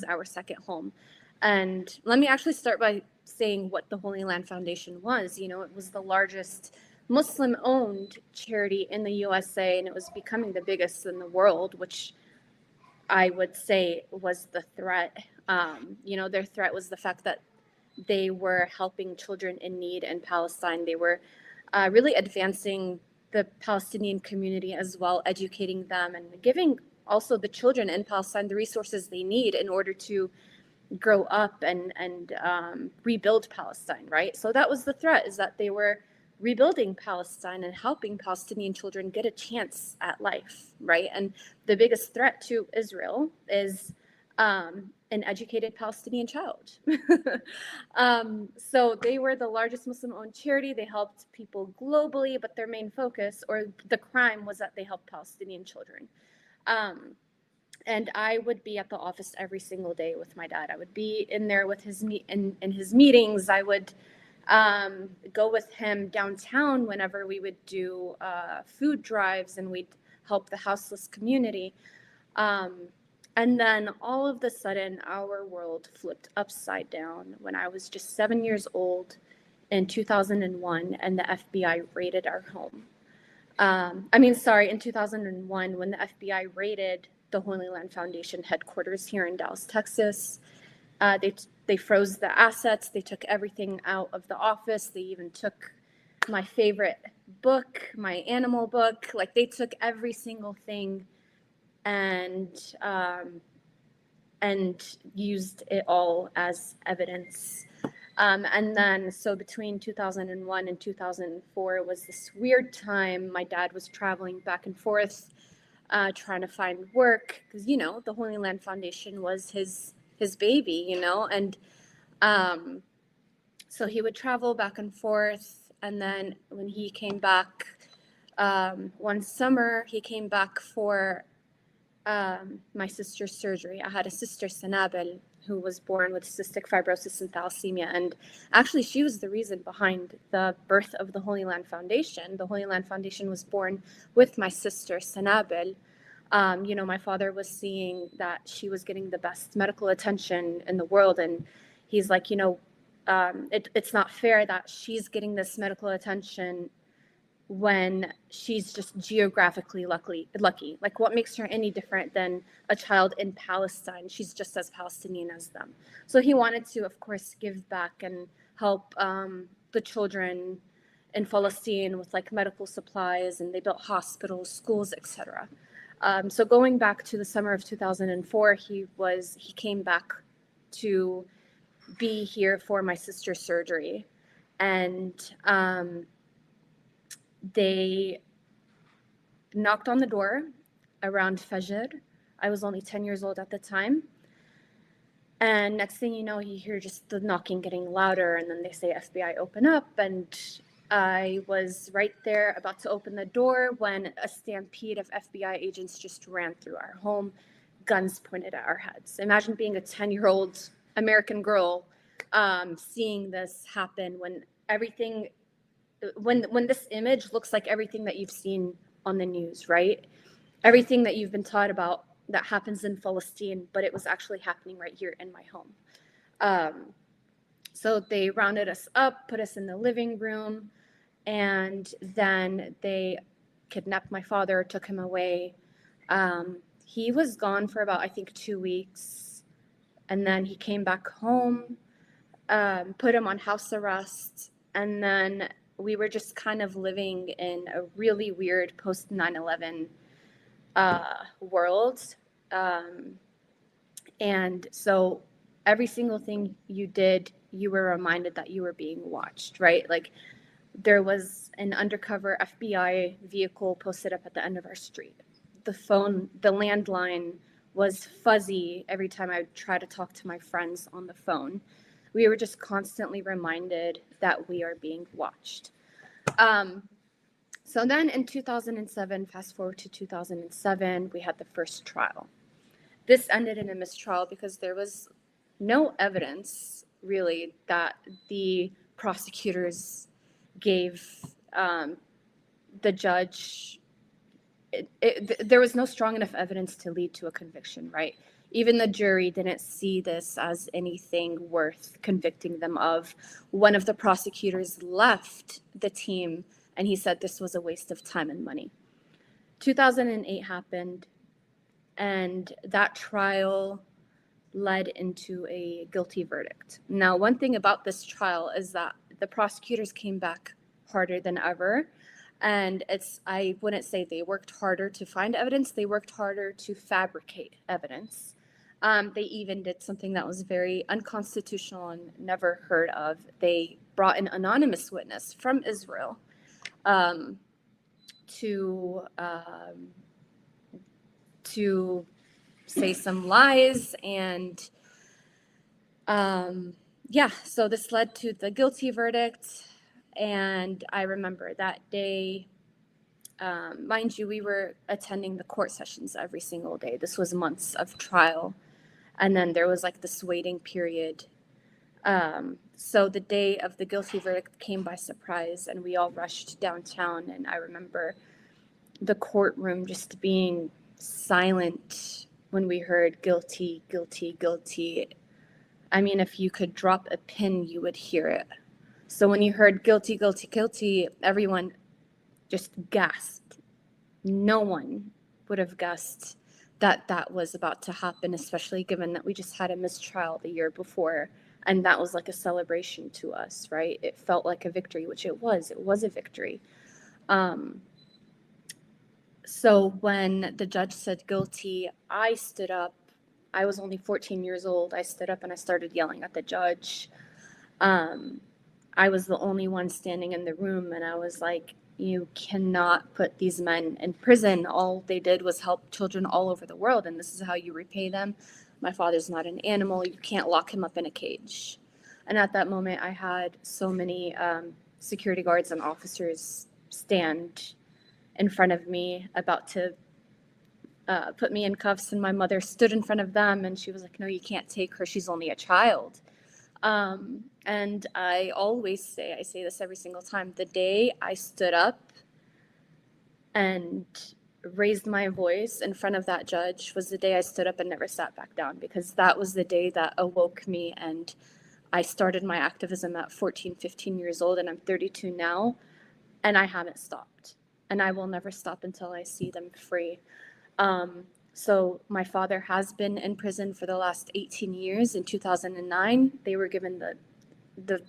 our second home. And let me actually start by saying what the Holy Land Foundation was. It was the largest Muslim-owned charity in the USA, and it was becoming the biggest in the world, which I would say was the threat. Their threat was the fact that they were helping children in need in Palestine. They were really advancing the Palestinian community as well, educating them and giving also the children in Palestine the resources they need in order to grow up and rebuild Palestine, right? So that was the threat, is that they were rebuilding Palestine and helping Palestinian children get a chance at life, right? And the biggest threat to Israel is an educated Palestinian child. So they were the largest Muslim-owned charity. They helped people globally, but their main focus, or the crime, was that they helped Palestinian children. And I would be at the office every single day with my dad. I would be in there with his in his meetings. I would go with him downtown whenever we would do food drives, and we'd help the houseless community. And then all of a sudden, our world flipped upside down when I was just 7 years old in 2001, and the FBI raided our home. In 2001, when the FBI raided the Holy Land Foundation headquarters here in Dallas, Texas. They froze the assets. They took everything out of the office. They even took my favorite book, my animal book. They took every single thing and used it all as evidence. And then, so between 2001 and 2004 was this weird time. My dad was traveling back and forth, trying to find work, because the Holy Land Foundation was his baby, and so he would travel back and forth. And then when he came back one summer, he came back for my sister's surgery. I had a sister, Sanabel, who was born with cystic fibrosis and thalassemia, and actually she was the reason behind the birth of the Holy Land Foundation. The Holy Land Foundation was born with my sister, Sanabel. My father was seeing that she was getting the best medical attention in the world, and he's like, it's not fair that she's getting this medical attention when she's just geographically lucky. What makes her any different than a child in Palestine? She's just as Palestinian as them. So he wanted to, of course, give back and help the children in Palestine with medical supplies, and they built hospitals, schools, etc. So going back to the summer of 2004, he came back to be here for my sister's surgery, and they knocked on the door around Fajr. I was only 10 years old at the time. And next thing you know, you hear just the knocking getting louder, and then they say, FBI, open up. And I was right there about to open the door when a stampede of FBI agents just ran through our home, guns pointed at our heads. Imagine being a 10-year-old American girl seeing this happen when everything when this image looks like everything that you've seen on the news, right? Everything that you've been taught about that happens in Palestine, but it was actually happening right here in my home. So they rounded us up, put us in the living room, and then they kidnapped my father, took him away. He was gone for about, I think, 2 weeks, and then he came back home, put him on house arrest, and then we were just kind of living in a really weird post 9/11 world. And so every single thing you did, you were reminded that you were being watched, right? Like there was an undercover FBI vehicle posted up at the end of our street. The landline was fuzzy every time I would try to talk to my friends on the phone. We were just constantly reminded that we are being watched. So then in 2007, fast forward to 2007, we had the first trial. This ended in a mistrial because there was no evidence really that the prosecutors gave the judge. There was no strong enough evidence to lead to a conviction, right? Even the jury didn't see this as anything worth convicting them of. One of the prosecutors left the team and he said this was a waste of time and money. 2008 happened, and that trial led into a guilty verdict. Now, one thing about this trial is that the prosecutors came back harder than ever. And I wouldn't say they worked harder to find evidence, they worked harder to fabricate evidence. They even did something that was very unconstitutional and never heard of. They brought an anonymous witness from Israel to say some lies. And so this led to the guilty verdict. And I remember that day, mind you, we were attending the court sessions every single day. This was months of trial. And then there was like this waiting period. So the day of the guilty verdict came by surprise, and we all rushed downtown. And I remember the courtroom just being silent when we heard guilty, guilty, guilty. I mean, if you could drop a pin, you would hear it. So when you heard guilty, guilty, guilty, everyone just gasped. No one would have guessed that that was about to happen, especially given that we just had a mistrial the year before. And that was like a celebration to us, right? It felt like a victory, which it was. It was a victory. So when the judge said guilty, I stood up. I was only 14 years old. I stood up and I started yelling at the judge. I was the only one standing in the room, and I was like, you cannot put these men in prison. All they did was help children all over the world, and this is how you repay them. My father's not an animal. You can't lock him up in a cage. And at that moment, I had so many security guards and officers stand in front of me, about to put me in cuffs, and my mother stood in front of them, and she was like, no, you can't take her. She's only a child. And I always say, I say this every single time, the day I stood up and raised my voice in front of that judge was the day I stood up and never sat back down, because that was the day that awoke me. And I started my activism at 14, 15 years old, and I'm 32 now, and I haven't stopped. And I will never stop until I see them free. So my father has been in prison for the last 18 years. In 2009, they were given the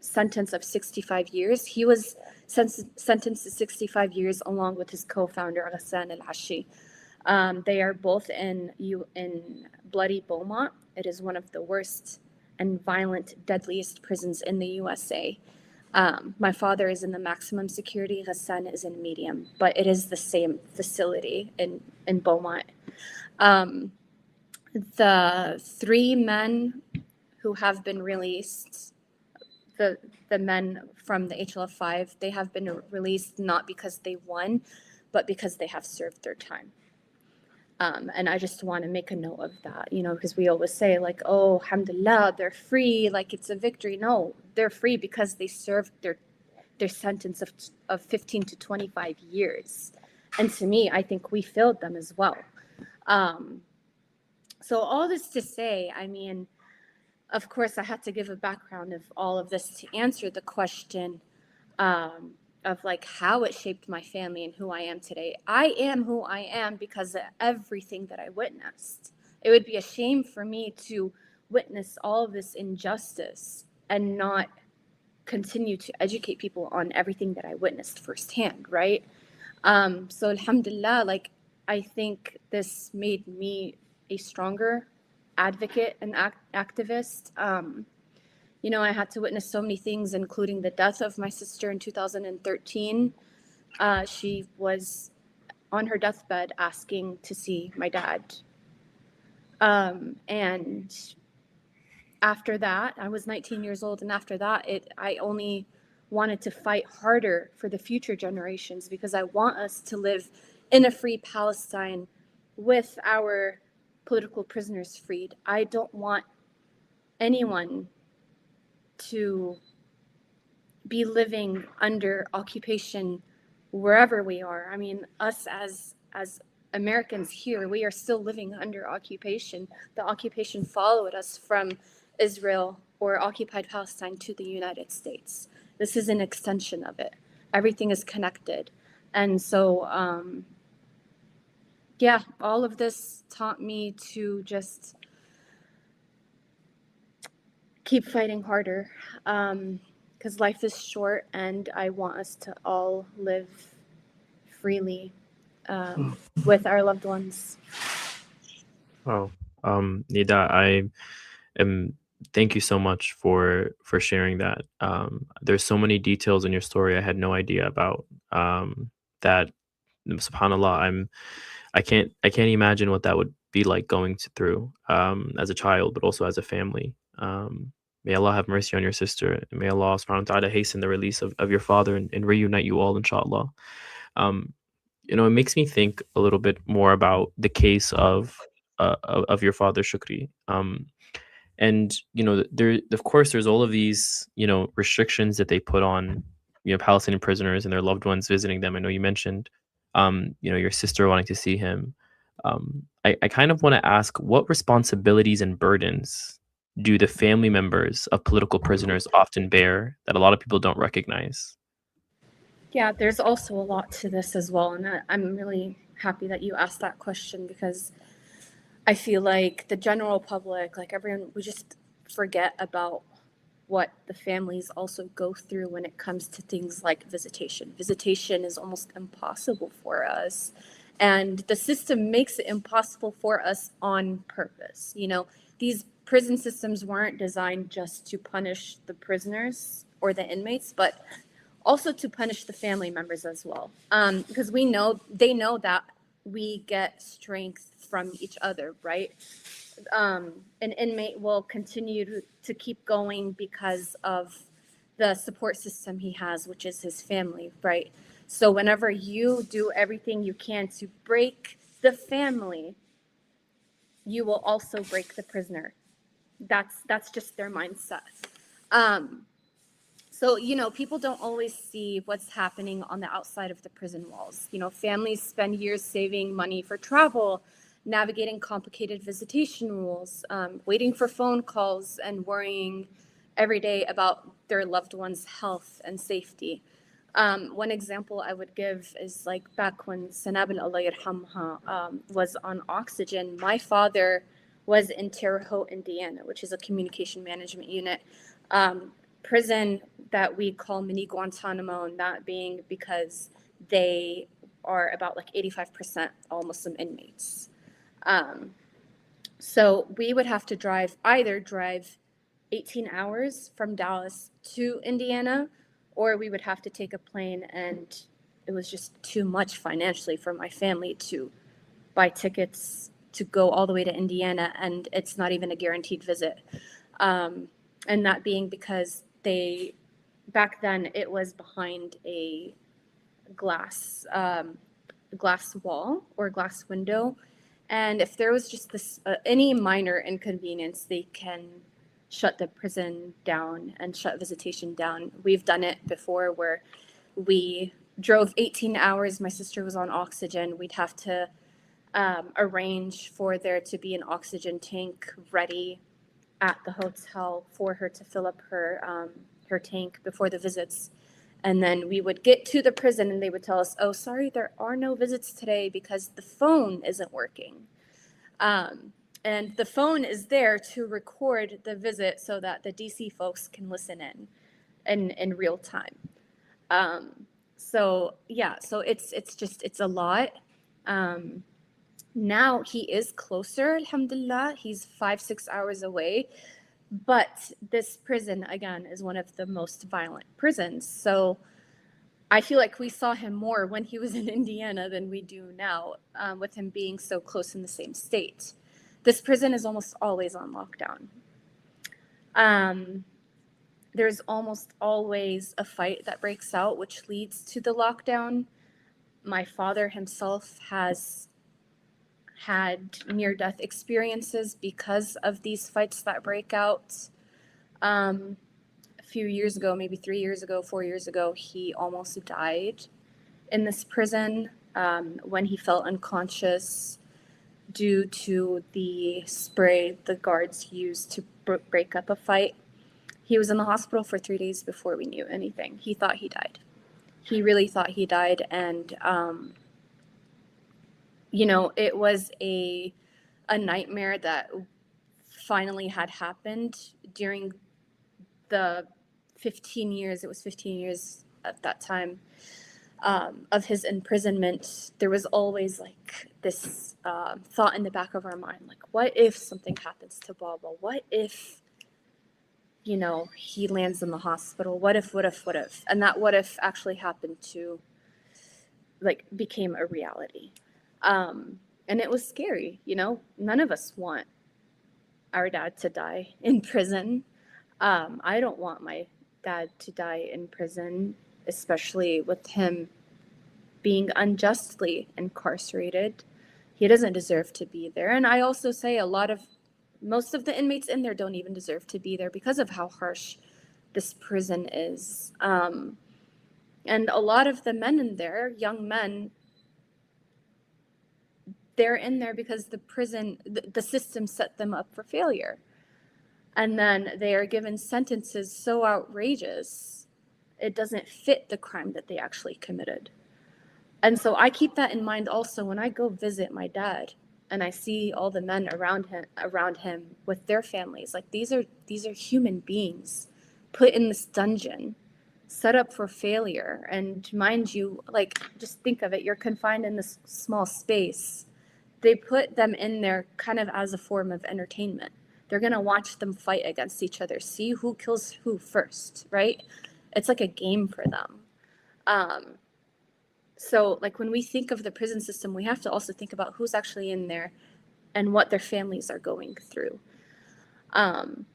sentence of 65 years. He was sentenced to 65 years along with his co-founder, Ghassan al-Ashi. They are both in bloody Beaumont. It is one of the worst and violent, deadliest prisons in the USA. My father is in the maximum security, Ghassan is in medium, but it is the same facility in Beaumont. The 3 men who have been released, the men from the HLF-5, they have been released not because they won, but because they have served their time. And I just want to make a note of that, because we always say like, oh, alhamdulillah, they're free, like it's a victory. No, they're free because they served their sentence of 15 to 25 years. And to me, I think we failed them as well. So all this to say, I mean, of course, I had to give a background of all of this to answer the question of like how it shaped my family and who I am today. I am who I am because of everything that I witnessed. It would be a shame for me to witness all of this injustice and not continue to educate people on everything that I witnessed firsthand, right? So alhamdulillah, like I think this made me a stronger advocate and activist. You know, I had to witness so many things, including the death of my sister in 2013. She was on her deathbed asking to see my dad. And after that, I was 19 years old. And after that, I only wanted to fight harder for the future generations because I want us to live in a free Palestine with our political prisoners freed. I don't want anyone to be living under occupation wherever we are. I mean, us as Americans here, we are still living under occupation. The occupation followed us from Israel or occupied Palestine to the United States. This is an extension of it. Everything is connected. And so, yeah, all of this taught me to just keep fighting harder, because life is short and I want us to all live freely with our loved ones. Oh, Nida, I am. Thank you so much for sharing that. There's so many details in your story I had no idea about. That, subhanallah, I can't imagine what that would be like going through as a child, but also as a family. May Allah have mercy on your sister, and may Allah subhanahu wa ta'ala hasten the release of your father and reunite you all, inshallah. You know, it makes me think a little bit more about the case of your father, Shukri. And you know, there, of course, there's all of these, you know, restrictions that they put on, you know, Palestinian prisoners and their loved ones visiting them. I know you mentioned, you know, your sister wanting to see him. I kind of want to ask, what responsibilities and burdens do the family members of political prisoners often bear that a lot of people don't recognize? Yeah, there's also a lot to this as well. And I'm really happy that you asked that question because I feel like the general public, like everyone, we just forget about what the families also go through when it comes to things like visitation. Visitation is almost impossible for us. And the system makes it impossible for us on purpose. You know, these prison systems weren't designed just to punish the prisoners or the inmates, but also to punish the family members as well. Because they know that we get strength from each other, right? An inmate will continue to keep going because of the support system he has, which is his family, right? So whenever you do everything you can to break the family, you will also break the prisoner. That's just their mindset. So, you know, people don't always see what's happening on the outside of the prison walls. You know, families spend years saving money for travel, navigating complicated visitation rules, waiting for phone calls, and worrying every day about their loved one's health and safety. One example I would give is like back when Sanab Allah yarhamha was on oxygen, my father was in Terre Haute, Indiana, which is a communication management unit. Prison that we call mini Guantanamo, and that being because they are about like 85% all Muslim inmates. So we would have to either drive 18 hours from Dallas to Indiana, or we would have to take a plane, and it was just too much financially for my family to buy tickets to go all the way to Indiana, and it's not even a guaranteed visit. And that being because back then it was behind a glass wall or glass window, and if there was just this any minor inconvenience, they can shut the prison down and shut visitation down. We've done it before where we drove 18 hours. My sister was on oxygen. We'd have to arrange for there to be an oxygen tank ready at the hotel for her to fill up her tank before the visits. And then we would get to the prison and they would tell us, oh, sorry, there are no visits today because the phone isn't working. And the phone is there to record the visit so that the DC folks can listen in real time. So it's a lot. Now he is closer, alhamdulillah. He's 5-6 hours away. But this prison, again, is one of the most violent prisons. So I feel like we saw him more when he was in Indiana than we do now, with him being so close in the same state. This prison is almost always on lockdown. There's almost always a fight that breaks out, which leads to the lockdown. My father himself has had near-death experiences because of these fights that break out. A few years ago, maybe 3 years ago, 4 years ago, he almost died in this prison when he fell unconscious due to the spray the guards used to break up a fight. He was in the hospital for 3 days before we knew anything. He thought he died. He really thought he died, and it was a nightmare that finally had happened during the 15 years. It was 15 years at that time of his imprisonment. There was always like this thought in the back of our mind, like, what if something happens to Baba? What if, he lands in the hospital? What if? And that what if actually happened to, became a reality. And it was scary, none of us want our dad to die in prison. I don't want my dad to die in prison, especially with him being unjustly incarcerated. He doesn't deserve to be there. And I also say most of the inmates in there don't even deserve to be there because of how harsh this prison is. And a lot of the men in there, young men, they're in there because the system set them up for failure. And then they are given sentences so outrageous, it doesn't fit the crime that they actually committed. And so I keep that in mind also when I go visit my dad and I see all the men around him with their families. Like, these are human beings put in this dungeon, set up for failure. And mind you, just think of it, you're confined in this small space. They put them in there kind of as a form of entertainment. They're going to watch them fight against each other, see who kills who first, right? It's like a game for them. So when we think of the prison system, we have to also think about who's actually in there and what their families are going through. And,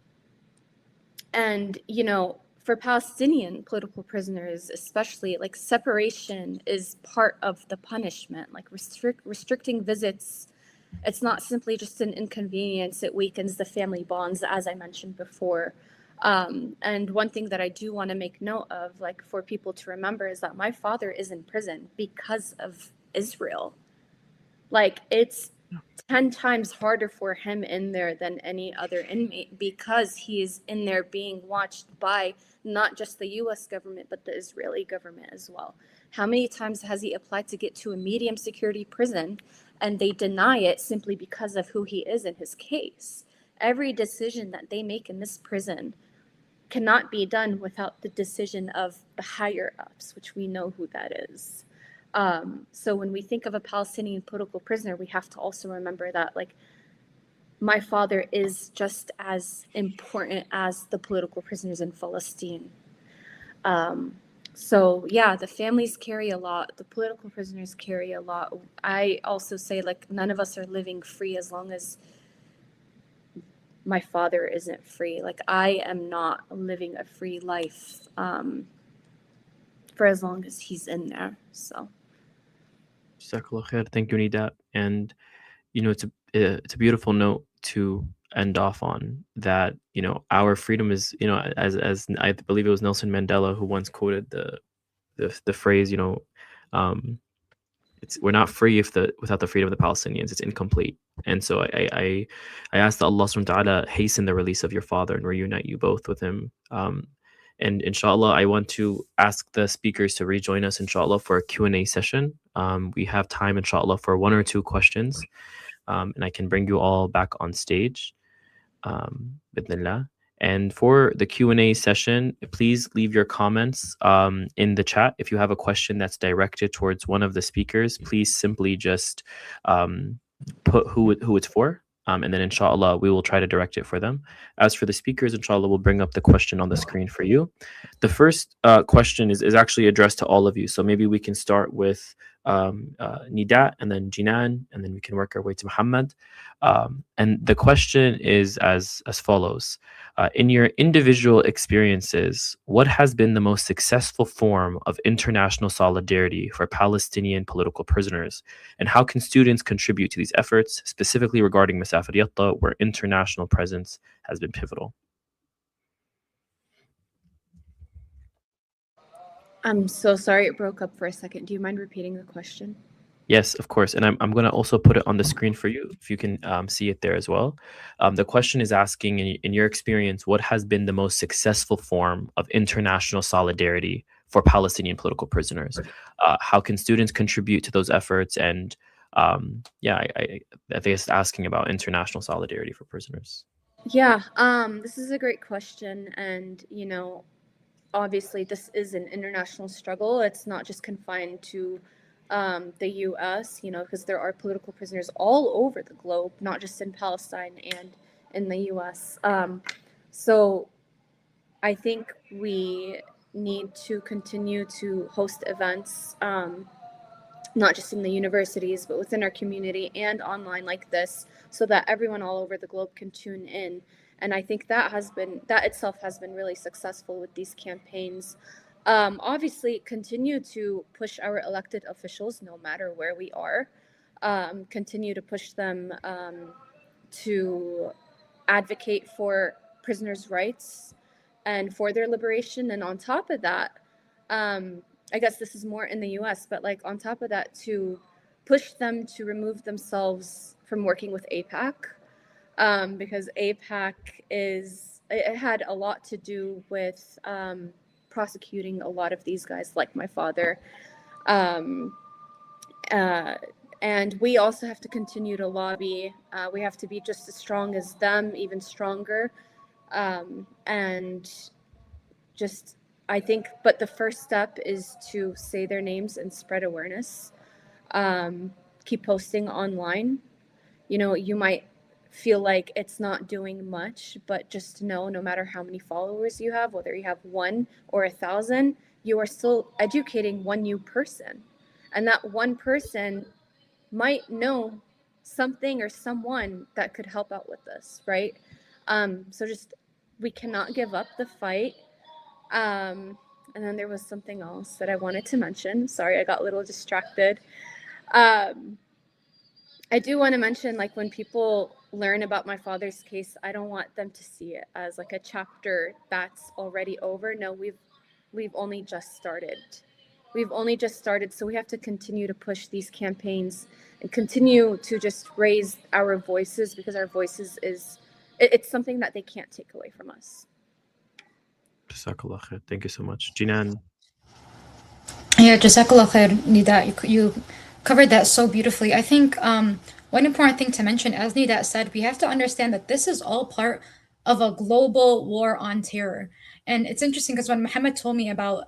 for Palestinian political prisoners, especially, separation is part of the punishment. Restricting visits, it's not simply just an inconvenience. It weakens the family bonds, as I mentioned before. And one thing that I do want to make note of, for people to remember, is that my father is in prison because of Israel. It's 10 times harder for him in there than any other inmate because he is in there being watched by not just the U.S. government, but the Israeli government as well. How many times has he applied to get to a medium security prison and they deny it simply because of who he is in his case? Every decision that they make in this prison cannot be done without the decision of the higher ups, which we know who that is. So when we think of a Palestinian political prisoner, we have to also remember that my father is just as important as the political prisoners in Palestine. So yeah, the families carry a lot, the political prisoners carry a lot. I also say none of us are living free as long as my father isn't free. I am not living a free life for as long as he's in there. So Jazakallah khair. Thank you, Nida. And it's a beautiful note to end off on, that our freedom is, as I believe it was Nelson Mandela who once quoted the phrase, we're not free without the freedom of the Palestinians. It's incomplete. And so I ask that Allah subhanahu wa ta'ala hasten the release of your father and reunite you both with him. And inshallah, I want to ask the speakers to rejoin us, inshallah, for a Q&A session. We have time, inshallah, for 1 or 2 questions. And I can bring you all back on stage, bidnillah. And for the Q&A session, please leave your comments in the chat. If you have a question that's directed towards one of the speakers, please simply just put who it's for. And then inshallah, we will try to direct it for them. As for the speakers, inshallah, we'll bring up the question on the screen for you. The first question is actually addressed to all of you. So maybe we can start with Nida, and then Jinan, and then we can work our way to Muhammad. And the question is as follows. In your individual experiences, what has been the most successful form of international solidarity for Palestinian political prisoners? And how can students contribute to these efforts, specifically regarding Masafir Yatta, where international presence has been pivotal? I'm so sorry it broke up for a second. Do you mind repeating the question? Yes, of course. And I'm going to also put it on the screen for you, if you can see it there as well. The question is asking, in your experience, what has been the most successful form of international solidarity for Palestinian political prisoners? How can students contribute to those efforts? And I think it's asking about international solidarity for prisoners. Yeah, this is a great question. And, obviously this is an international struggle. It's not just confined to the U.S., because there are political prisoners all over the globe, not just in Palestine and in the U.S. So I think we need to continue to host events, not just in the universities, but within our community and online like this, so that everyone all over the globe can tune in. And I think that itself has been really successful with these campaigns. Obviously, continue to push our elected officials, no matter where we are. Continue to push them to advocate for prisoners' rights and for their liberation. And on top of that, I guess this is more in the US, but on top of that, to push them to remove themselves from working with AIPAC, because AIPAC it had a lot to do with prosecuting a lot of these guys, like my father. And we also have to continue to lobby. We have to be just as strong as them, even stronger. And just, I think, but the first step is to say their names and spread awareness. Keep posting online. You might feel like it's not doing much, but just know, no matter how many followers you have, whether you have 1 or 1,000, you are still educating one new person. And that one person might know something or someone that could help out with this, right? So just, we cannot give up the fight. And then there was something else that I wanted to mention. Sorry, I got a little distracted. I do want to mention, when people learn about my father's case, I don't want them to see it as a chapter that's already over. No, we've only just started. So we have to continue to push these campaigns and continue to just raise our voices, because our voices it's something that they can't take away from us. Jazakallah khair. Thank you so much. Jinan. Yeah, Jazakallah khair, Nida. You covered that so beautifully. I think one important thing to mention, as Nida said, we have to understand that this is all part of a global war on terror. And it's interesting because when Muhammad told me about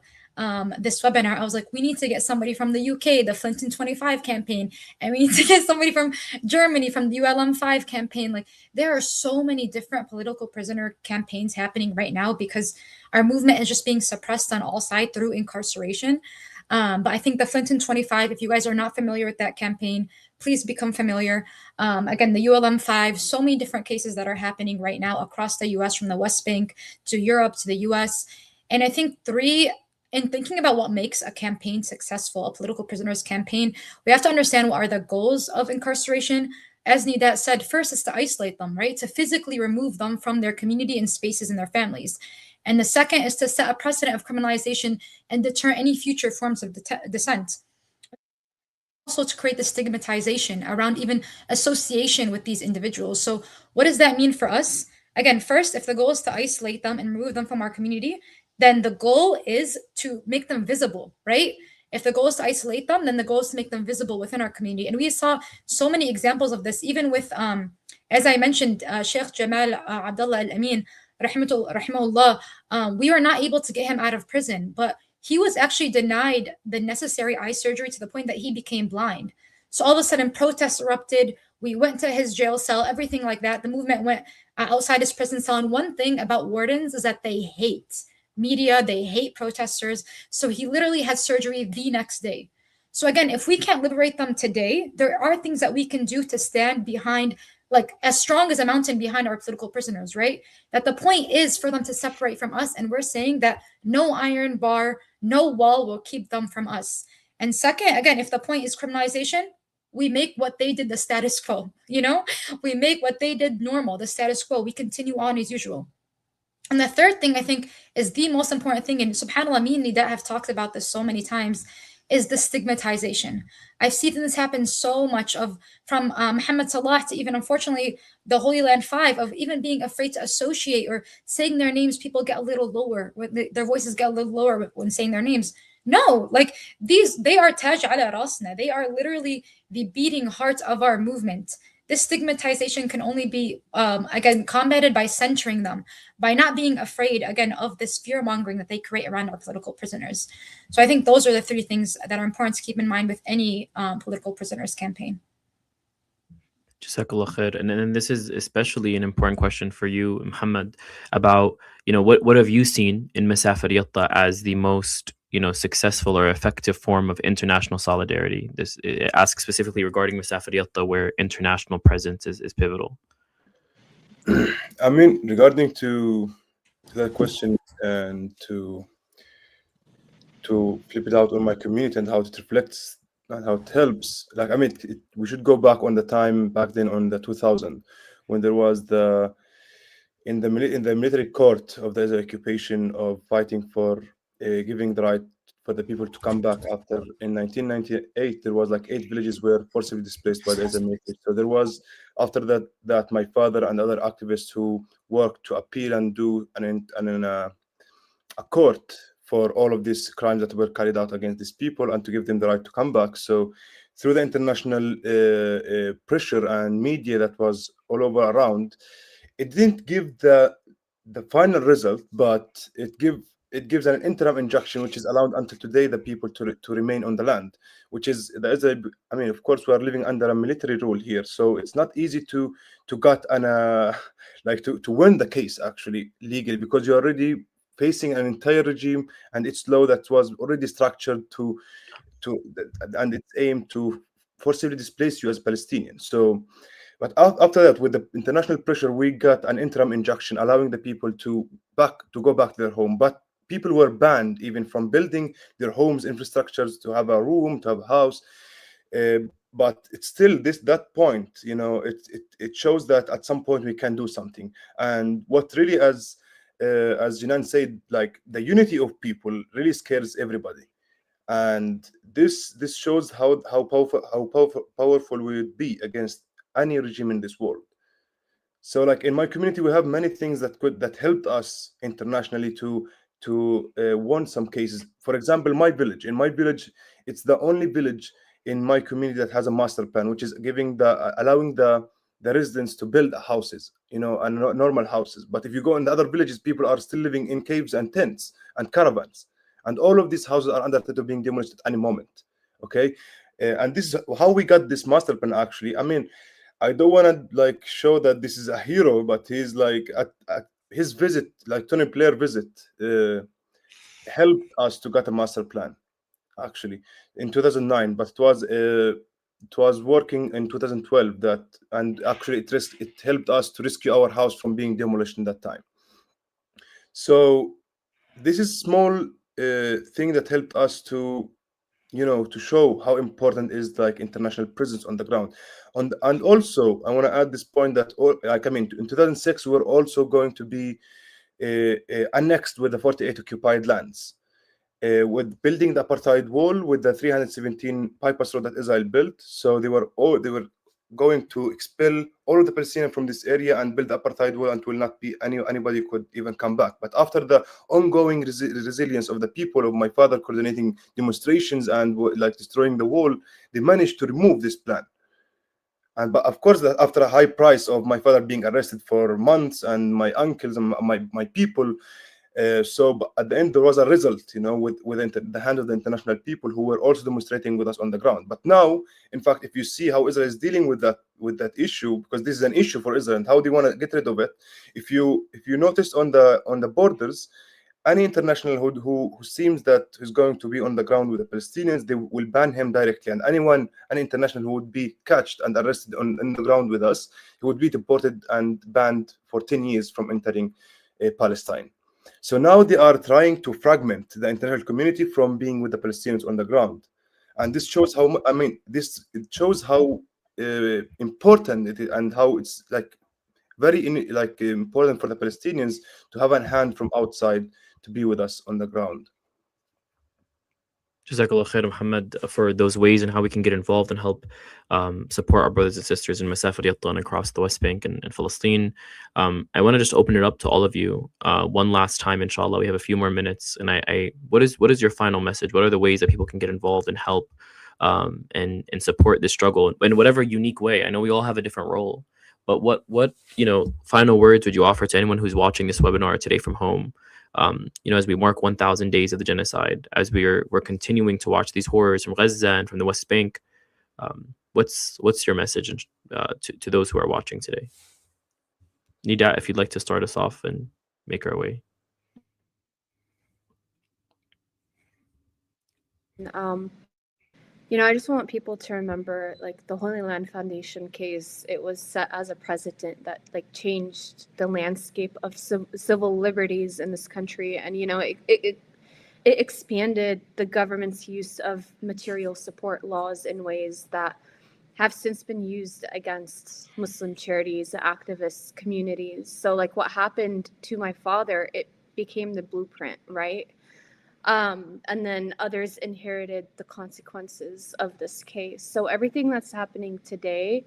this webinar, I was like, we need to get somebody from the UK, the Flinton 25 campaign, and we need to get somebody from Germany, from the ULM 5 campaign. There are so many different political prisoner campaigns happening right now because our movement is just being suppressed on all sides through incarceration. But I think the Flinton 25, if you guys are not familiar with that campaign, please become familiar. Again, the ULM 5, so many different cases that are happening right now across the US, from the West Bank to Europe to the US. And I think in thinking about what makes a campaign successful, a political prisoners campaign, we have to understand what are the goals of incarceration, as Nidat said, first is to isolate them, right? To physically remove them from their community and spaces and their families. And the second is to set a precedent of criminalization and deter any future forms of dissent. Also to create the stigmatization around even association with these individuals. So what does that mean for us? Again, first, if the goal is to isolate them and remove them from our community, then the goal is to make them visible, right? If the goal is to isolate them, then the goal is to make them visible within our community. And we saw so many examples of this, even with, as I mentioned, Sheikh Jamal Abdullah Al-Amin, rahimahullah, we were not able to get him out of prison, but he was actually denied the necessary eye surgery to the point that he became blind. So all of a sudden, protests erupted. We went to his jail cell, everything like that. The movement went outside his prison cell. And one thing about wardens is that they hate media, they hate protesters. So he literally had surgery the next day. So again, if we can't liberate them today, there are things that we can do to stand behind, like as strong as a mountain behind our political prisoners, right? That the point is for them to separate from us. And we're saying that no iron bar, no wall will keep them from us. And second, again, if the point is criminalization, we make what they did the status quo, we make what they did normal, the status quo. We continue on as usual. And the third thing I think is the most important thing, and subhanAllah, me and Nida have talked about this so many times, is the stigmatization. I've seen this happen so much from Muhammad Salah to even, unfortunately, the Holy Land 5, of even being afraid to associate or saying their names. People get a little lower, their voices get a little lower when saying their names. No, like they are taj ala rasna. They are literally the beating heart of our movement. This stigmatization can only be, again, combated by centering them, by not being afraid, again, of this fear-mongering that they create around our political prisoners. So I think those are the three things that are important to keep in mind with any political prisoners campaign. Jazakallah khair. And then this is especially an important question for you, Muhammad, about, what have you seen in Masafir Yatta as the most, successful or effective form of international solidarity? It asks specifically regarding Masafir Yatta, where international presence is pivotal. I mean, regarding to that question, and to flip it out on my community and how it reflects and how it helps, like, I mean, we should go back on the time back then on the 2000, when there was in the military court of the Israeli occupation of fighting for giving the right for the people to come back after. In 1998, there was like 8 villages were forcibly displaced by the Israeli military. So there was, after that my father and other activists who worked to appeal and do a court for all of these crimes that were carried out against these people and to give them the right to come back. So through the international pressure and media that was all over around, it didn't give the final result, but it gives an interim injunction, which is allowed until today the people to remain on the land, which is I mean, of course, we are living under a military rule here, so it's not easy to get to win the case actually legally, because you're already facing an entire regime and its law that was already structured and its aim to forcibly displace you as Palestinians. So, but after that, with the international pressure, we got an interim injunction allowing the people to go back to their home. But people were banned even from building their homes, infrastructures, to have a room, to have a house. But it's still that point, it shows that at some point we can do something. And what really, as Jinan said, like, the unity of people really scares everybody. And this shows how powerful we would be against any regime in this world. So, like, in my community, we have many things that helped us internationally to won some cases. For example, in my village, it's the only village in my community that has a master plan, which is allowing the residents to build houses, and normal houses. But if you go in the other villages, people are still living in caves and tents and caravans, and all of these houses are under threat of being demolished at any moment. Okay, and this is how we got this master plan. Actually, I mean, I don't want to show that this is a hero, but he's at his visit, Tony Blair visit, helped us to get a master plan actually in 2009, but it was working in 2012, and actually it helped us to rescue our house from being demolished in that time. So this is small thing that helped us to to show how important is like international presence on the ground. And also, I want to add this point that in 2006 we're also going to be annexed with the 48 occupied lands, with building the apartheid wall with the 317 bypass road that Israel built. So they were going to expel all of the Palestinians from this area and build the apartheid wall, and will not be anybody could even come back. But after the ongoing resilience of the people, of my father coordinating demonstrations and like destroying the wall, they managed to remove this plan. But of course, after a high price of my father being arrested for months and my uncles and my people. But at the end, there was a result, with the hand of the international people who were also demonstrating with us on the ground. But now, in fact, if you see how Israel is dealing with that issue, because this is an issue for Israel, and how they want to get rid of it, if you notice on the borders, any international who seems that is going to be on the ground with the Palestinians, they will ban him directly. And any international who would be catched and arrested on the ground with us, he would be deported and banned for 10 years from entering Palestine. So now they are trying to fragment the international community from being with the Palestinians on the ground, and this shows how it shows how important it is, and how it's like very important for the Palestinians to have a hand from outside to be with us on the ground. Jazakallah khair, Muhammad, for those ways and how we can get involved and help support our brothers and sisters in Masafat Yattan across the West Bank and Palestine. I want to just open it up to all of you one last time, inshallah. We have a few more minutes. And what is your final message? What are the ways that people can get involved and help and support this struggle in whatever unique way? I know we all have a different role, but what final words would you offer to anyone who's watching this webinar today from home? As we mark 1,000 days of the genocide, as we're continuing to watch these horrors from Gaza and from the West Bank, what's your message to those who are watching today? Nida, if you'd like to start us off and make our way. I just want people to remember, like, the Holy Land Foundation case. It was set as a precedent that changed the landscape of civil liberties in this country, and it expanded the government's use of material support laws in ways that have since been used against Muslim charities, activists, communities. So what happened to my father, it became the blueprint, right? And then others inherited the consequences of this case. So everything that's happening today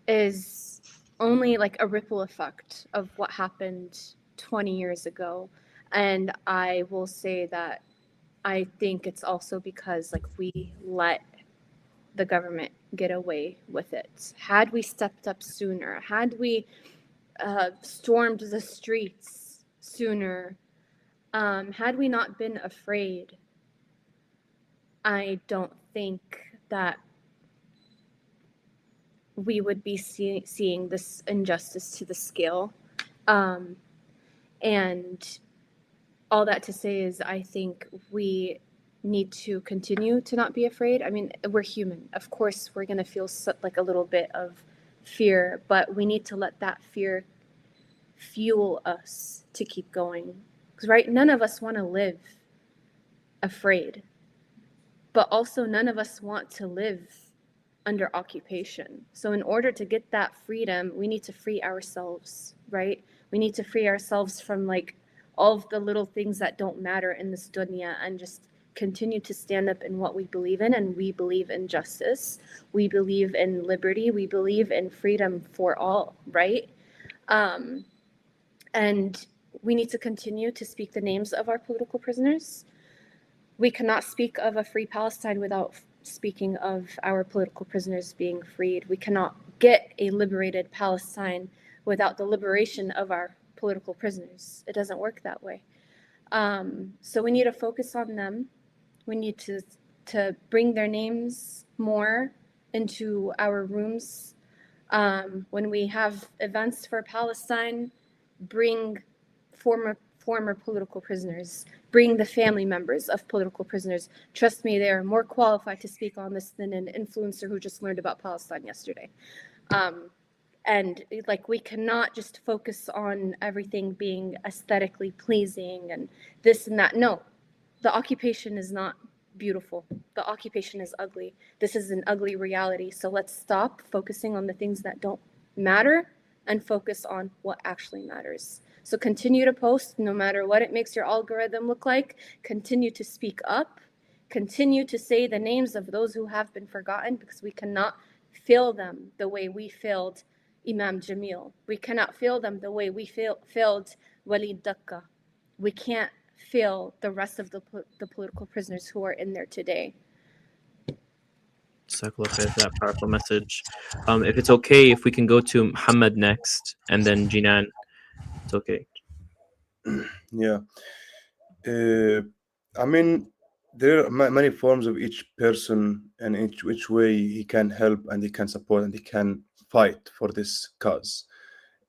is only a ripple effect of what happened 20 years ago. And I will say that I think it's also because we let the government get away with it. Had we stepped up sooner, had we stormed the streets sooner, had we not been afraid, I don't think that we would be seeing this injustice to the scale. And all that to say is, I think we need to continue to not be afraid. I mean, we're human. Of course, we're going to feel a little bit of fear, but we need to let that fear fuel us to keep going. Because, right, none of us want to live afraid, but also none of us want to live under occupation. So in order to get that freedom, we need to free ourselves, right? We need to free ourselves from all of the little things that don't matter in this dunya, and just continue to stand up in what we believe in. And we believe in justice. We believe in liberty. We believe in freedom for all, right? And we need to continue to speak the names of our political prisoners. We cannot speak of a free Palestine without speaking of our political prisoners being freed. We cannot get a liberated Palestine without the liberation of our political prisoners. It doesn't work that way. So we need to focus on them. We need to bring their names more into our rooms. When we have events for Palestine, bring former political prisoners, bring the family members of political prisoners. Trust me, they are more qualified to speak on this than an influencer who just learned about Palestine yesterday. And we cannot just focus on everything being aesthetically pleasing and this and that. No, the occupation is not beautiful. The occupation is ugly. This is an ugly reality. So let's stop focusing on the things that don't matter and focus on what actually matters. So continue to post no matter what it makes your algorithm look like. Continue to speak up. Continue to say the names of those who have been forgotten, because we cannot fail them the way we failed Imam Jamil. We cannot fail them the way we failed Walid Dakka. We can't fail the rest of the political prisoners who are in there today. Jazakallah khair for that powerful message. If it's okay, if we can go to Muhammad next and then Jinan, it's okay. Yeah. I mean, there are many forms of each person and which way he can help and he can support and he can fight for this cause.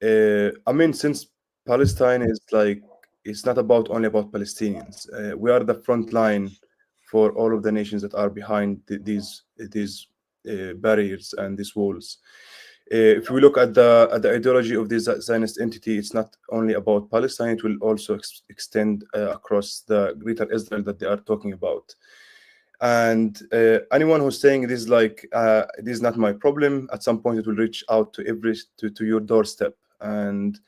I mean, since Palestine is like, it's not only about Palestinians. We are the front line for all of the nations that are behind these barriers and these walls. If we look at the ideology of this Zionist entity, it's not only about Palestine; it will also extend across the greater Israel that they are talking about. And anyone who's saying this is like this is not my problem, at some point it will reach out to your doorstep, and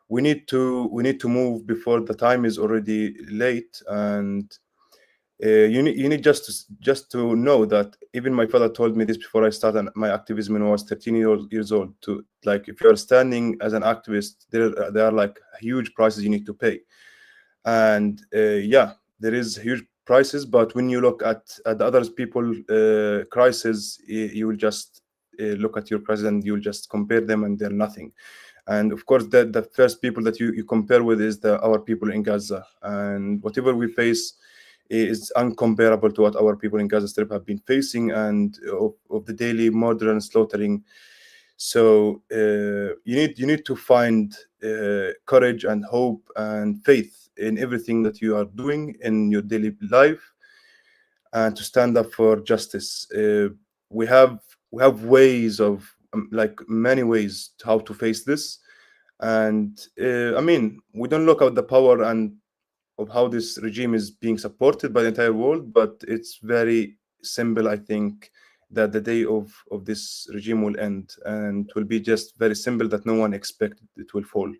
we need to move before the time is already late. And you need just to know that even my father told me this before I started my activism when I was 13 years old. To like, if you're standing as an activist, there are like huge prices you need to pay, and yeah, there is huge prices. But when you look at the other people crisis, you will just look at your crisis and you will just compare them, and they're nothing. And of course, the first people that you compare with is our people in Gaza, and whatever we face is uncomparable to what our people in Gaza Strip have been facing, and of the daily murder and slaughtering. So you need to find courage and hope and faith in everything that you are doing in your daily life, and to stand up for justice. We have ways of like many ways how to face this, and I mean, we don't look at the power and of how this regime is being supported by the entire world, but it's very simple. I think that the day of this regime will end, and it will be just very simple that no one expected it will fall.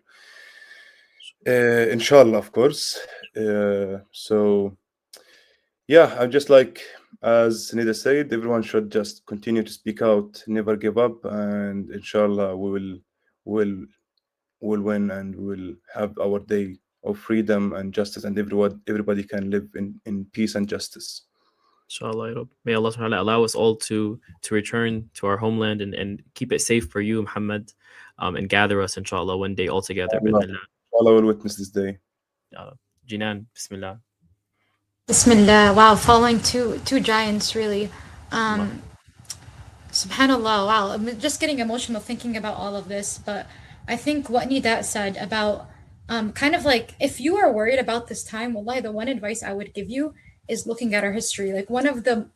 Inshallah, of course. So yeah, I'm just like, as Nida said, everyone should just continue to speak out, never give up, and inshallah we will win, and we will have our day of freedom and justice, and everybody can live in peace and justice. Inshallah. May Allah subhanahu wa ta'ala allow us all to return to our homeland and keep it safe for you, Muhammad, and gather us, inshallah, one day all together. Allah will witness this day. Jinan, Bismillah. Bismillah. Wow, following two giants, really. Subhanallah. Wow, I'm just getting emotional thinking about all of this. But I think what Nidat said about kind of like, if you are worried about this time, wallahi, the one advice I would give you is looking at our history. Like, one of the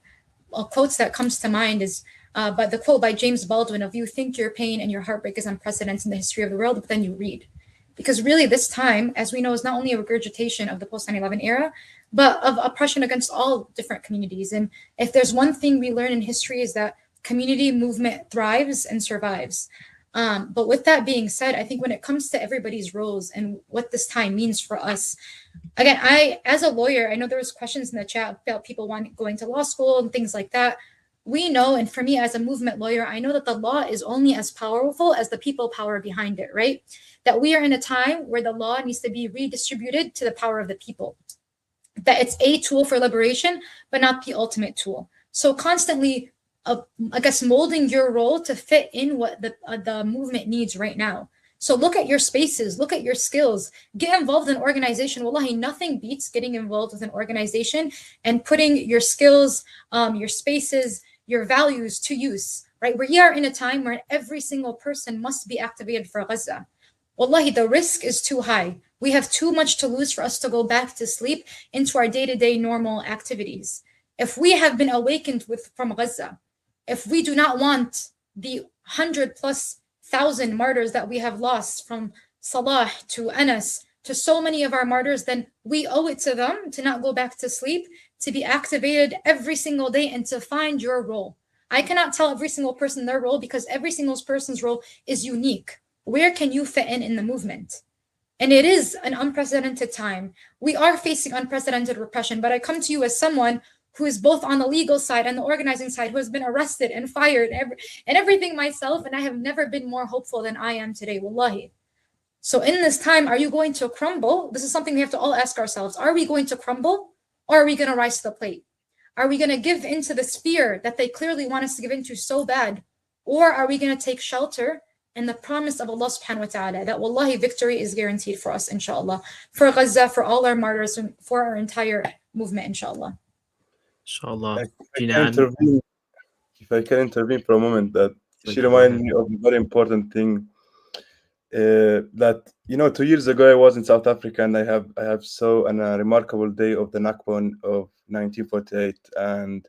quotes that comes to mind is but the quote by James Baldwin of, "You think your pain and your heartbreak is unprecedented in the history of the world, but then you read." Because really this time, as we know, is not only a regurgitation of the post 9/11 era, but of oppression against all different communities. And if there's one thing we learn in history, is that community movement thrives and survives. But with that being said, I think when it comes to everybody's roles and what this time means for us, again, as a lawyer, I know there was questions in the chat about people going to law school and things like that. We know, and for me as a movement lawyer, I know that the law is only as powerful as the people power behind it, right? That we are in a time where the law needs to be redistributed to the power of the people. That it's a tool for liberation, but not the ultimate tool. So constantly, I guess, molding your role to fit in what the movement needs right now. So look at your spaces, look at your skills, get involved in organization. Wallahi, nothing beats getting involved with an organization and putting your skills, your spaces, your values to use, right? We are in a time where every single person must be activated for Gaza. Wallahi, the risk is too high. We have too much to lose for us to go back to sleep into our day-to-day normal activities. If we have been awakened from Gaza, if we do not want the 100,000+ martyrs that we have lost, from Salah to Anas to so many of our martyrs, then we owe it to them to not go back to sleep, to be activated every single day and to find your role. I cannot tell every single person their role because every single person's role is unique. Where can you fit in the movement? And it is an unprecedented time. We are facing unprecedented repression, but I come to you as someone who is both on the legal side and the organizing side, who has been arrested and fired and everything myself, and I have never been more hopeful than I am today, wallahi. So in this time, are you going to crumble? This is something we have to all ask ourselves. Are we going to crumble, or are we going to rise to the plate? Are we going to give into this fear that they clearly want us to give into so bad? Or are we going to take shelter in the promise of Allah subhanahu wa ta'ala that wallahi victory is guaranteed for us, inshallah, for Gaza, for all our martyrs, and for our entire movement, inshallah. Inshallah. If I can intervene for a moment, that she reminded me of a very important thing. That 2 years ago I was in South Africa, and I have saw a remarkable day of the Nakba of 1948, and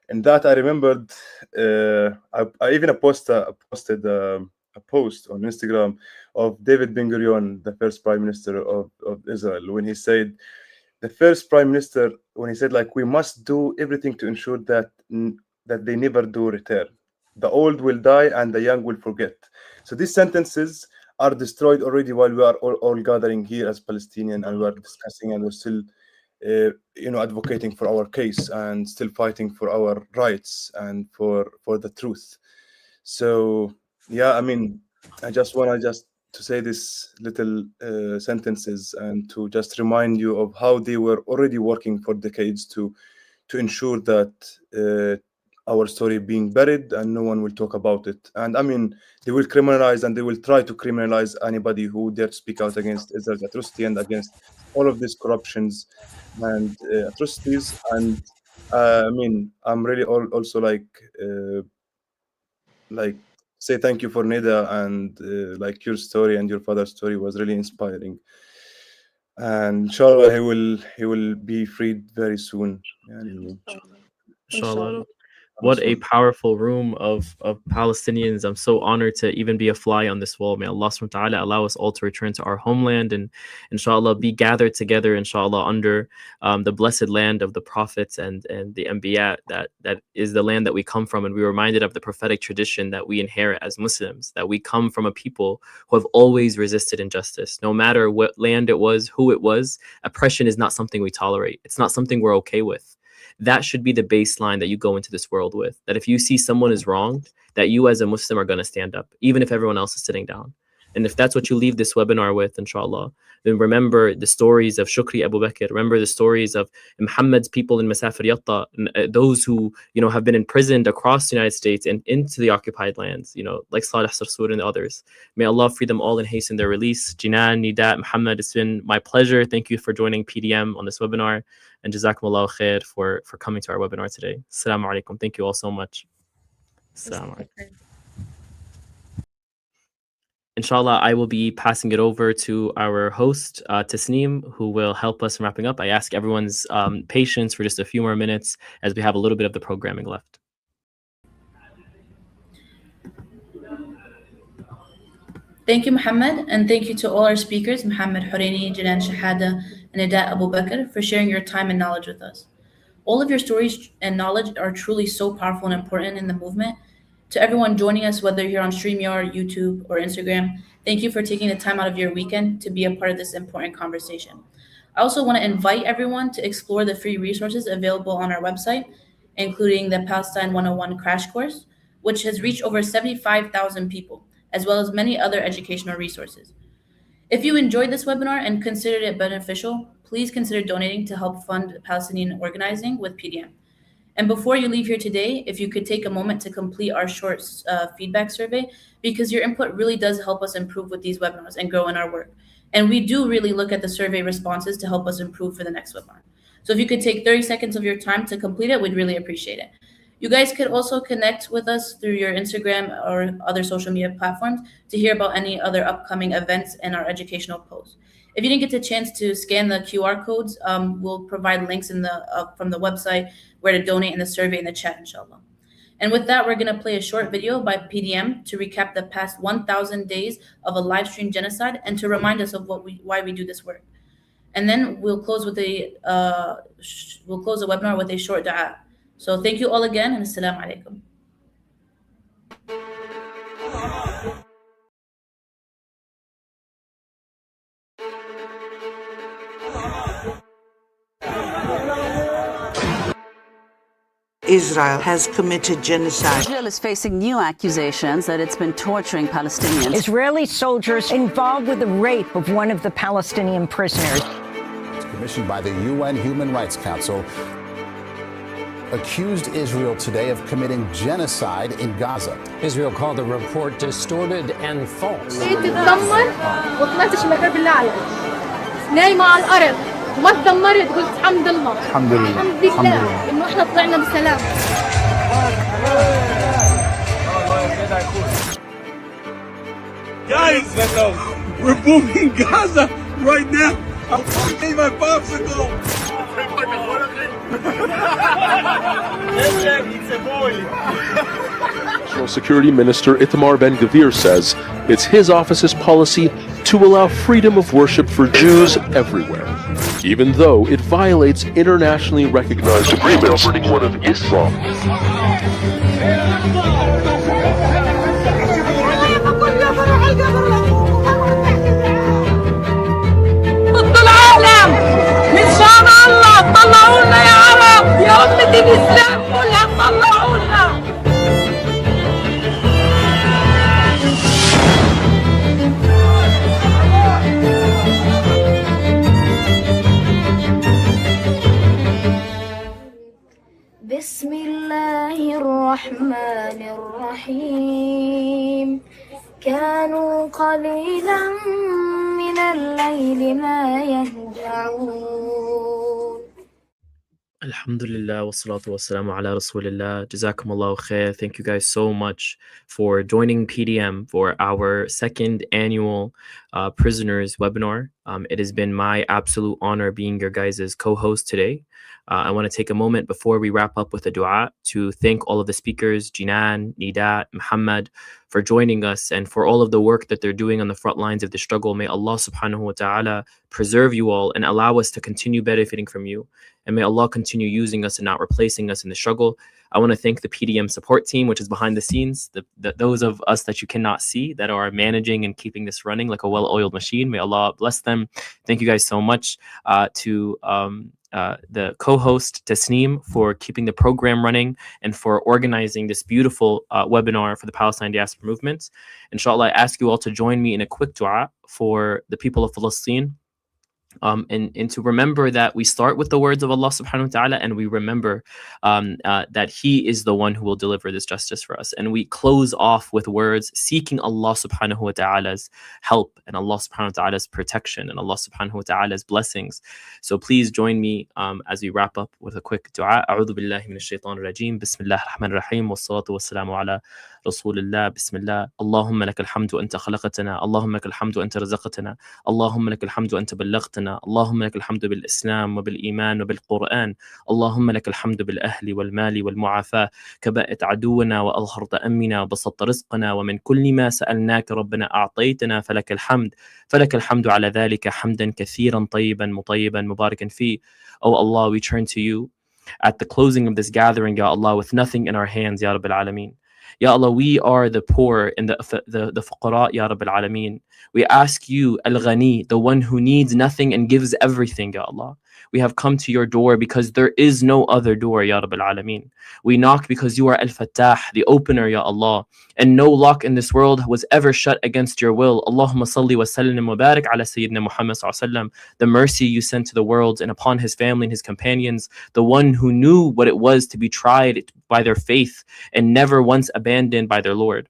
in that I remembered I even posted a post on Instagram of David Ben Gurion, the first prime minister of Israel, when he said, the first prime minister, when he said, like, we must do everything to ensure that they never do return. The old will die and the young will forget. So these sentences are destroyed already while we are all gathering here as Palestinian, and we are discussing, and we're still advocating for our case and still fighting for our rights and for the truth. So yeah, I mean, I just want to say these little sentences and to just remind you of how they were already working for decades to ensure that our story being buried and no one will talk about it. And I mean, they will criminalize and they will try to criminalize anybody who dare to speak out against Israel's atrocity and against all of these corruptions and atrocities. And I mean, I'm really also like say thank you for Nida, and like your story and your father's story was really inspiring. And inshallah he will be freed very soon. Inshallah. What a powerful room of Palestinians. I'm so honored to even be a fly on this wall. May Allah subhanahu wa ta'ala allow us all to return to our homeland and inshallah be gathered together, inshallah, under the blessed land of the prophets and the Anbiya, that is the land that we come from. And we're reminded of the prophetic tradition that we inherit as Muslims, that we come from a people who have always resisted injustice. No matter what land it was, who it was, oppression is not something we tolerate. It's not something we're okay with. That should be the baseline that you go into this world with, that if you see someone is wronged, that you as a Muslim are going to stand up, even if everyone else is sitting down. And if that's what you leave this webinar with, inshallah, then remember the stories of Shukri Abu Bakr, remember the stories of Muhammad's people in Masafir Yatta, and those who, have been imprisoned across the United States and into the occupied lands, like Salih Sarsour and others. May Allah free them all and hasten their release. Jinan, Nidat, Muhammad, it's been my pleasure. Thank you for joining PDM on this webinar, and Jazakumullahu khair for coming to our webinar today. Assalamu alaikum. Thank you all so much. Assalamu alaikum. Inshallah, I will be passing it over to our host, Tasneem, who will help us in wrapping up. I ask everyone's patience for just a few more minutes as we have a little bit of the programming left. Thank you, Muhammad, and thank you to all our speakers, Muhammad Horeini, Jinan Shahada, and Nidat Abu Bakr, for sharing your time and knowledge with us. All of your stories and knowledge are truly so powerful and important in the movement. To everyone joining us, whether you're on StreamYard, YouTube, or Instagram, thank you for taking the time out of your weekend to be a part of this important conversation. I also want to invite everyone to explore the free resources available on our website, including the Palestine 101 crash course, which has reached over 75,000 people, as well as many other educational resources. If you enjoyed this webinar and considered it beneficial, please consider donating to help fund Palestinian organizing with PDM. And before you leave here today, if you could take a moment to complete our short feedback survey, because your input really does help us improve with these webinars and grow in our work. And we do really look at the survey responses to help us improve for the next webinar. So if you could take 30 seconds of your time to complete it, we'd really appreciate it. You guys could also connect with us through your Instagram or other social media platforms to hear about any other upcoming events and our educational posts. If you didn't get the chance to scan the QR codes, we'll provide links in from the website where to donate in the survey in the chat, inshallah. And with that, we're going to play a short video by PDM to recap the past 1,000 days of a live stream genocide and to remind us of why we do this work. and then we'll close with we'll close the webinar with a short dua. So thank you all again, and assalamu alaikum. Israel has committed genocide. Israel is facing new accusations that it's been torturing Palestinians. Israeli soldiers involved with the rape of one of the Palestinian prisoners. It's commissioned by the UN Human Rights Council, accused Israel today of committing genocide in Gaza. Israel called the report distorted and false. نايمة على الأرض وما تدمرت قلت الحمد لله الحمد لله إنه إحنا طلعنا بسلام. Guys, we're booming Gaza right now. I'll take my popsicle. National Security Minister Itamar Ben-Gvir says it's his office's policy to allow freedom of worship for Jews everywhere, even though it violates internationally recognized agreements governing one of Islam. بسم الله الرحمن الرحيم كانوا قليلا من الليل ما يهجعون. Alhamdulillah, wassalatu wassalamu ala rasulillah. Jazakumullahu khair. Thank you guys so much for joining PDM for our second annual prisoners webinar. It has been my absolute honor being your guys' co-host today. I want to take a moment before we wrap up with a dua to thank all of the speakers, Jinan, Nida, Muhammad, for joining us and for all of the work that they're doing on the front lines of the struggle. May Allah subhanahu wa ta'ala preserve you all and allow us to continue benefiting from you. And may Allah continue using us and not replacing us in the struggle. I want to thank the PDM support team, which is behind the scenes, those of us that you cannot see that are managing and keeping this running like a well-oiled machine. May Allah bless them. Thank you guys so much to the co-host Tasneem for keeping the program running and for organizing this beautiful webinar for the Palestine diaspora movement. Inshallah, I ask you all to join me in a quick dua for the people of Palestine. And to remember that we start with the words of Allah subhanahu wa ta'ala, and we remember that He is the one who will deliver this justice for us. And we close off with words seeking Allah subhanahu wa ta'ala's help and Allah subhanahu wa ta'ala's protection and Allah subhanahu wa ta'ala's blessings. So please join me as we wrap up with a quick dua. A'udhu billahi minash shaitanir rajim. Bismillahir rahmanir rahim. Wassalatu wassalamu ala rasulillah. Bismillah. Allahumma lakal hamdu anta khalaqtana. Allahumma lakal hamdu anta razaqtana. Allahumma lakal hamdu anta ballaghtana. اللهم لك الحمد بالإسلام وبالإيمان وبالقرآن اللهم لك الحمد بالأهل والمال والمعافاة كبأت عدونا وأظهرت أمنا وبسطت رزقنا ومن كل ما سألناك ربنا أعطيتنا فلك الحمد على ذلك حمدا كثيرا طيبا مطيبا مباركا فيه. Oh Allah, we turn to you at the closing of this gathering, Ya Allah, with nothing in our hands, Ya Rabbil Alameen. Ya Allah, we are the poor and the fuqara, Ya Rabbil Alameen. We ask you, Al-Ghani, the one who needs nothing and gives everything, Ya Allah. We have come to your door because there is no other door, Ya Rabbil Alameen. We knock because you are Al-Fattah, the opener, Ya Allah. And no lock in this world was ever shut against your will. Allahumma salli wa sallim wa barik ala Sayyidina Muhammad sallallahu alaihi wasallam, the mercy you sent to the world and upon his family and his companions, the one who knew what it was to be tried by their faith and never once abandoned by their Lord.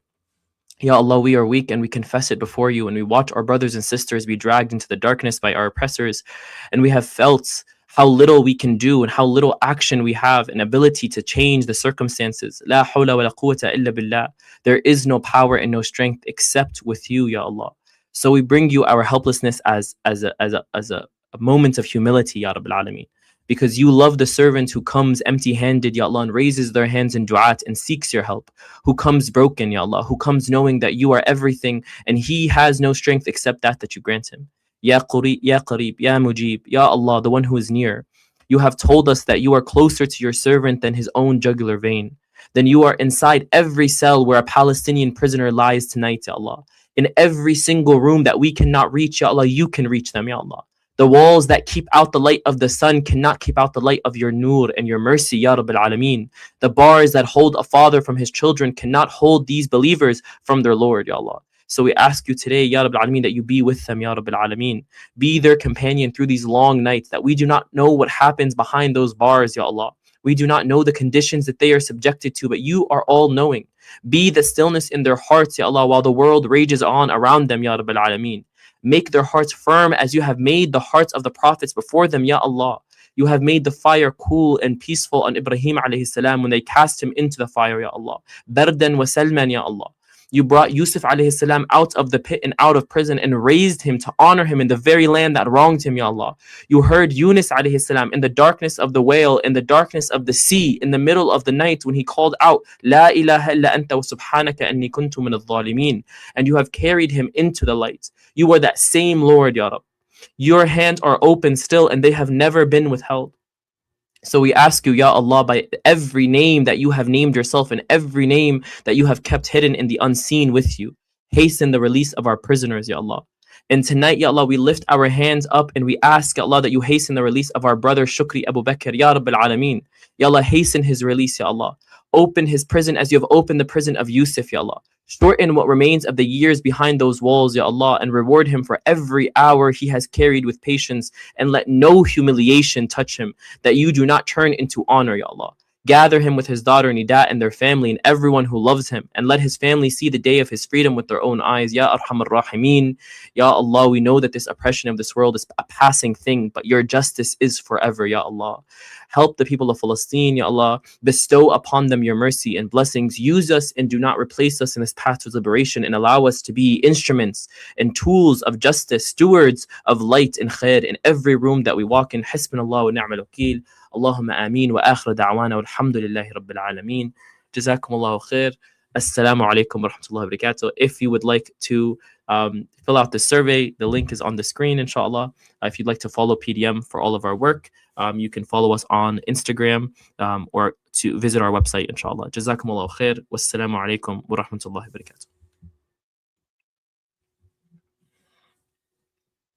Ya Allah, we are weak and we confess it before you, and we watch our brothers and sisters be dragged into the darkness by our oppressors, and we have felt how little we can do and how little action we have and ability to change the circumstances. La hawla wa la quwwata illa billah. There is no power and no strength except with you, Ya Allah. So we bring you our helplessness as a moment of humility, Ya Rabbil Alameen. Because you love the servant who comes empty-handed, Ya Allah, and raises their hands in du'at and seeks your help, who comes broken, Ya Allah, who comes knowing that you are everything and he has no strength except that you grant him. Ya Qarib, Ya Mujib, Ya Allah, the one who is near. You have told us that you are closer to your servant than his own jugular vein. Then you are inside every cell where a Palestinian prisoner lies tonight, Ya Allah. In every single room that we cannot reach, Ya Allah, you can reach them, Ya Allah. The walls that keep out the light of the sun cannot keep out the light of your nur and your mercy, Ya Rabbil Alameen. The bars that hold a father from his children cannot hold these believers from their Lord, Ya Allah. So we ask you today, Ya Rabbil Alameen, that you be with them, Ya Rabbil Alameen. Be their companion through these long nights, that we do not know what happens behind those bars, Ya Allah. We do not know the conditions that they are subjected to, but you are all knowing. Be the stillness in their hearts, Ya Allah, while the world rages on around them, Ya Rabbil Alameen. Make their hearts firm as you have made the hearts of the prophets before them, Ya Allah. You have made the fire cool and peaceful on Ibrahim alayhi salam when they cast him into the fire, Ya Allah. Bardan wa salman, Ya Allah. You brought Yusuf alayhi salam out of the pit and out of prison and raised him to honor him in the very land that wronged him, Ya Allah. You heard Yunus alayhi salam in the darkness of the whale, in the darkness of the sea, in the middle of the night when he called out, La ilaha illa anta wa subhanaka anni kuntu min al-zalimin. And you have carried him into the light. You are that same Lord, Ya Rab. Your hands are open still and they have never been withheld. So we ask you, Ya Allah, by every name that you have named yourself and every name that you have kept hidden in the unseen with you, hasten the release of our prisoners, Ya Allah. And tonight, Ya Allah, we lift our hands up and we ask, Ya Allah, that you hasten the release of our brother Shukri Abu Bakr, Ya Rabbil Alameen. Ya Allah, hasten his release, Ya Allah. Open his prison as you have opened the prison of Yusuf, Ya Allah. Shorten what remains of the years behind those walls, Ya Allah, and reward him for every hour he has carried with patience, and let no humiliation touch him, that you do not turn into honor, Ya Allah. Gather him with his daughter Nida and their family and everyone who loves him, and let his family see the day of his freedom with their own eyes. Ya Arhamar Rahimeen. Ya Allah, we know that this oppression of this world is a passing thing, but your justice is forever, Ya Allah. Help the people of Palestine, Ya Allah. Bestow upon them your mercy and blessings. Use us and do not replace us in this path to liberation, and allow us to be instruments and tools of justice, stewards of light and khair in every room that we walk in. Hasbunallah wa ni'mal wakeel. Allahumma ameen wa akhir da'wana walhamdulillahi rabbil alameen. Jazakumullahu khair. Assalamu alaikum wa rahmatullahi wa barakatuh. If you would like to fill out the survey, the link is on the screen, inshallah. If you'd like to follow PDM for all of our work, you can follow us on Instagram or to visit our website, inshallah. Jazakumullahu khair. Wassalamu alaikum wa rahmatullahi wa barakatuh.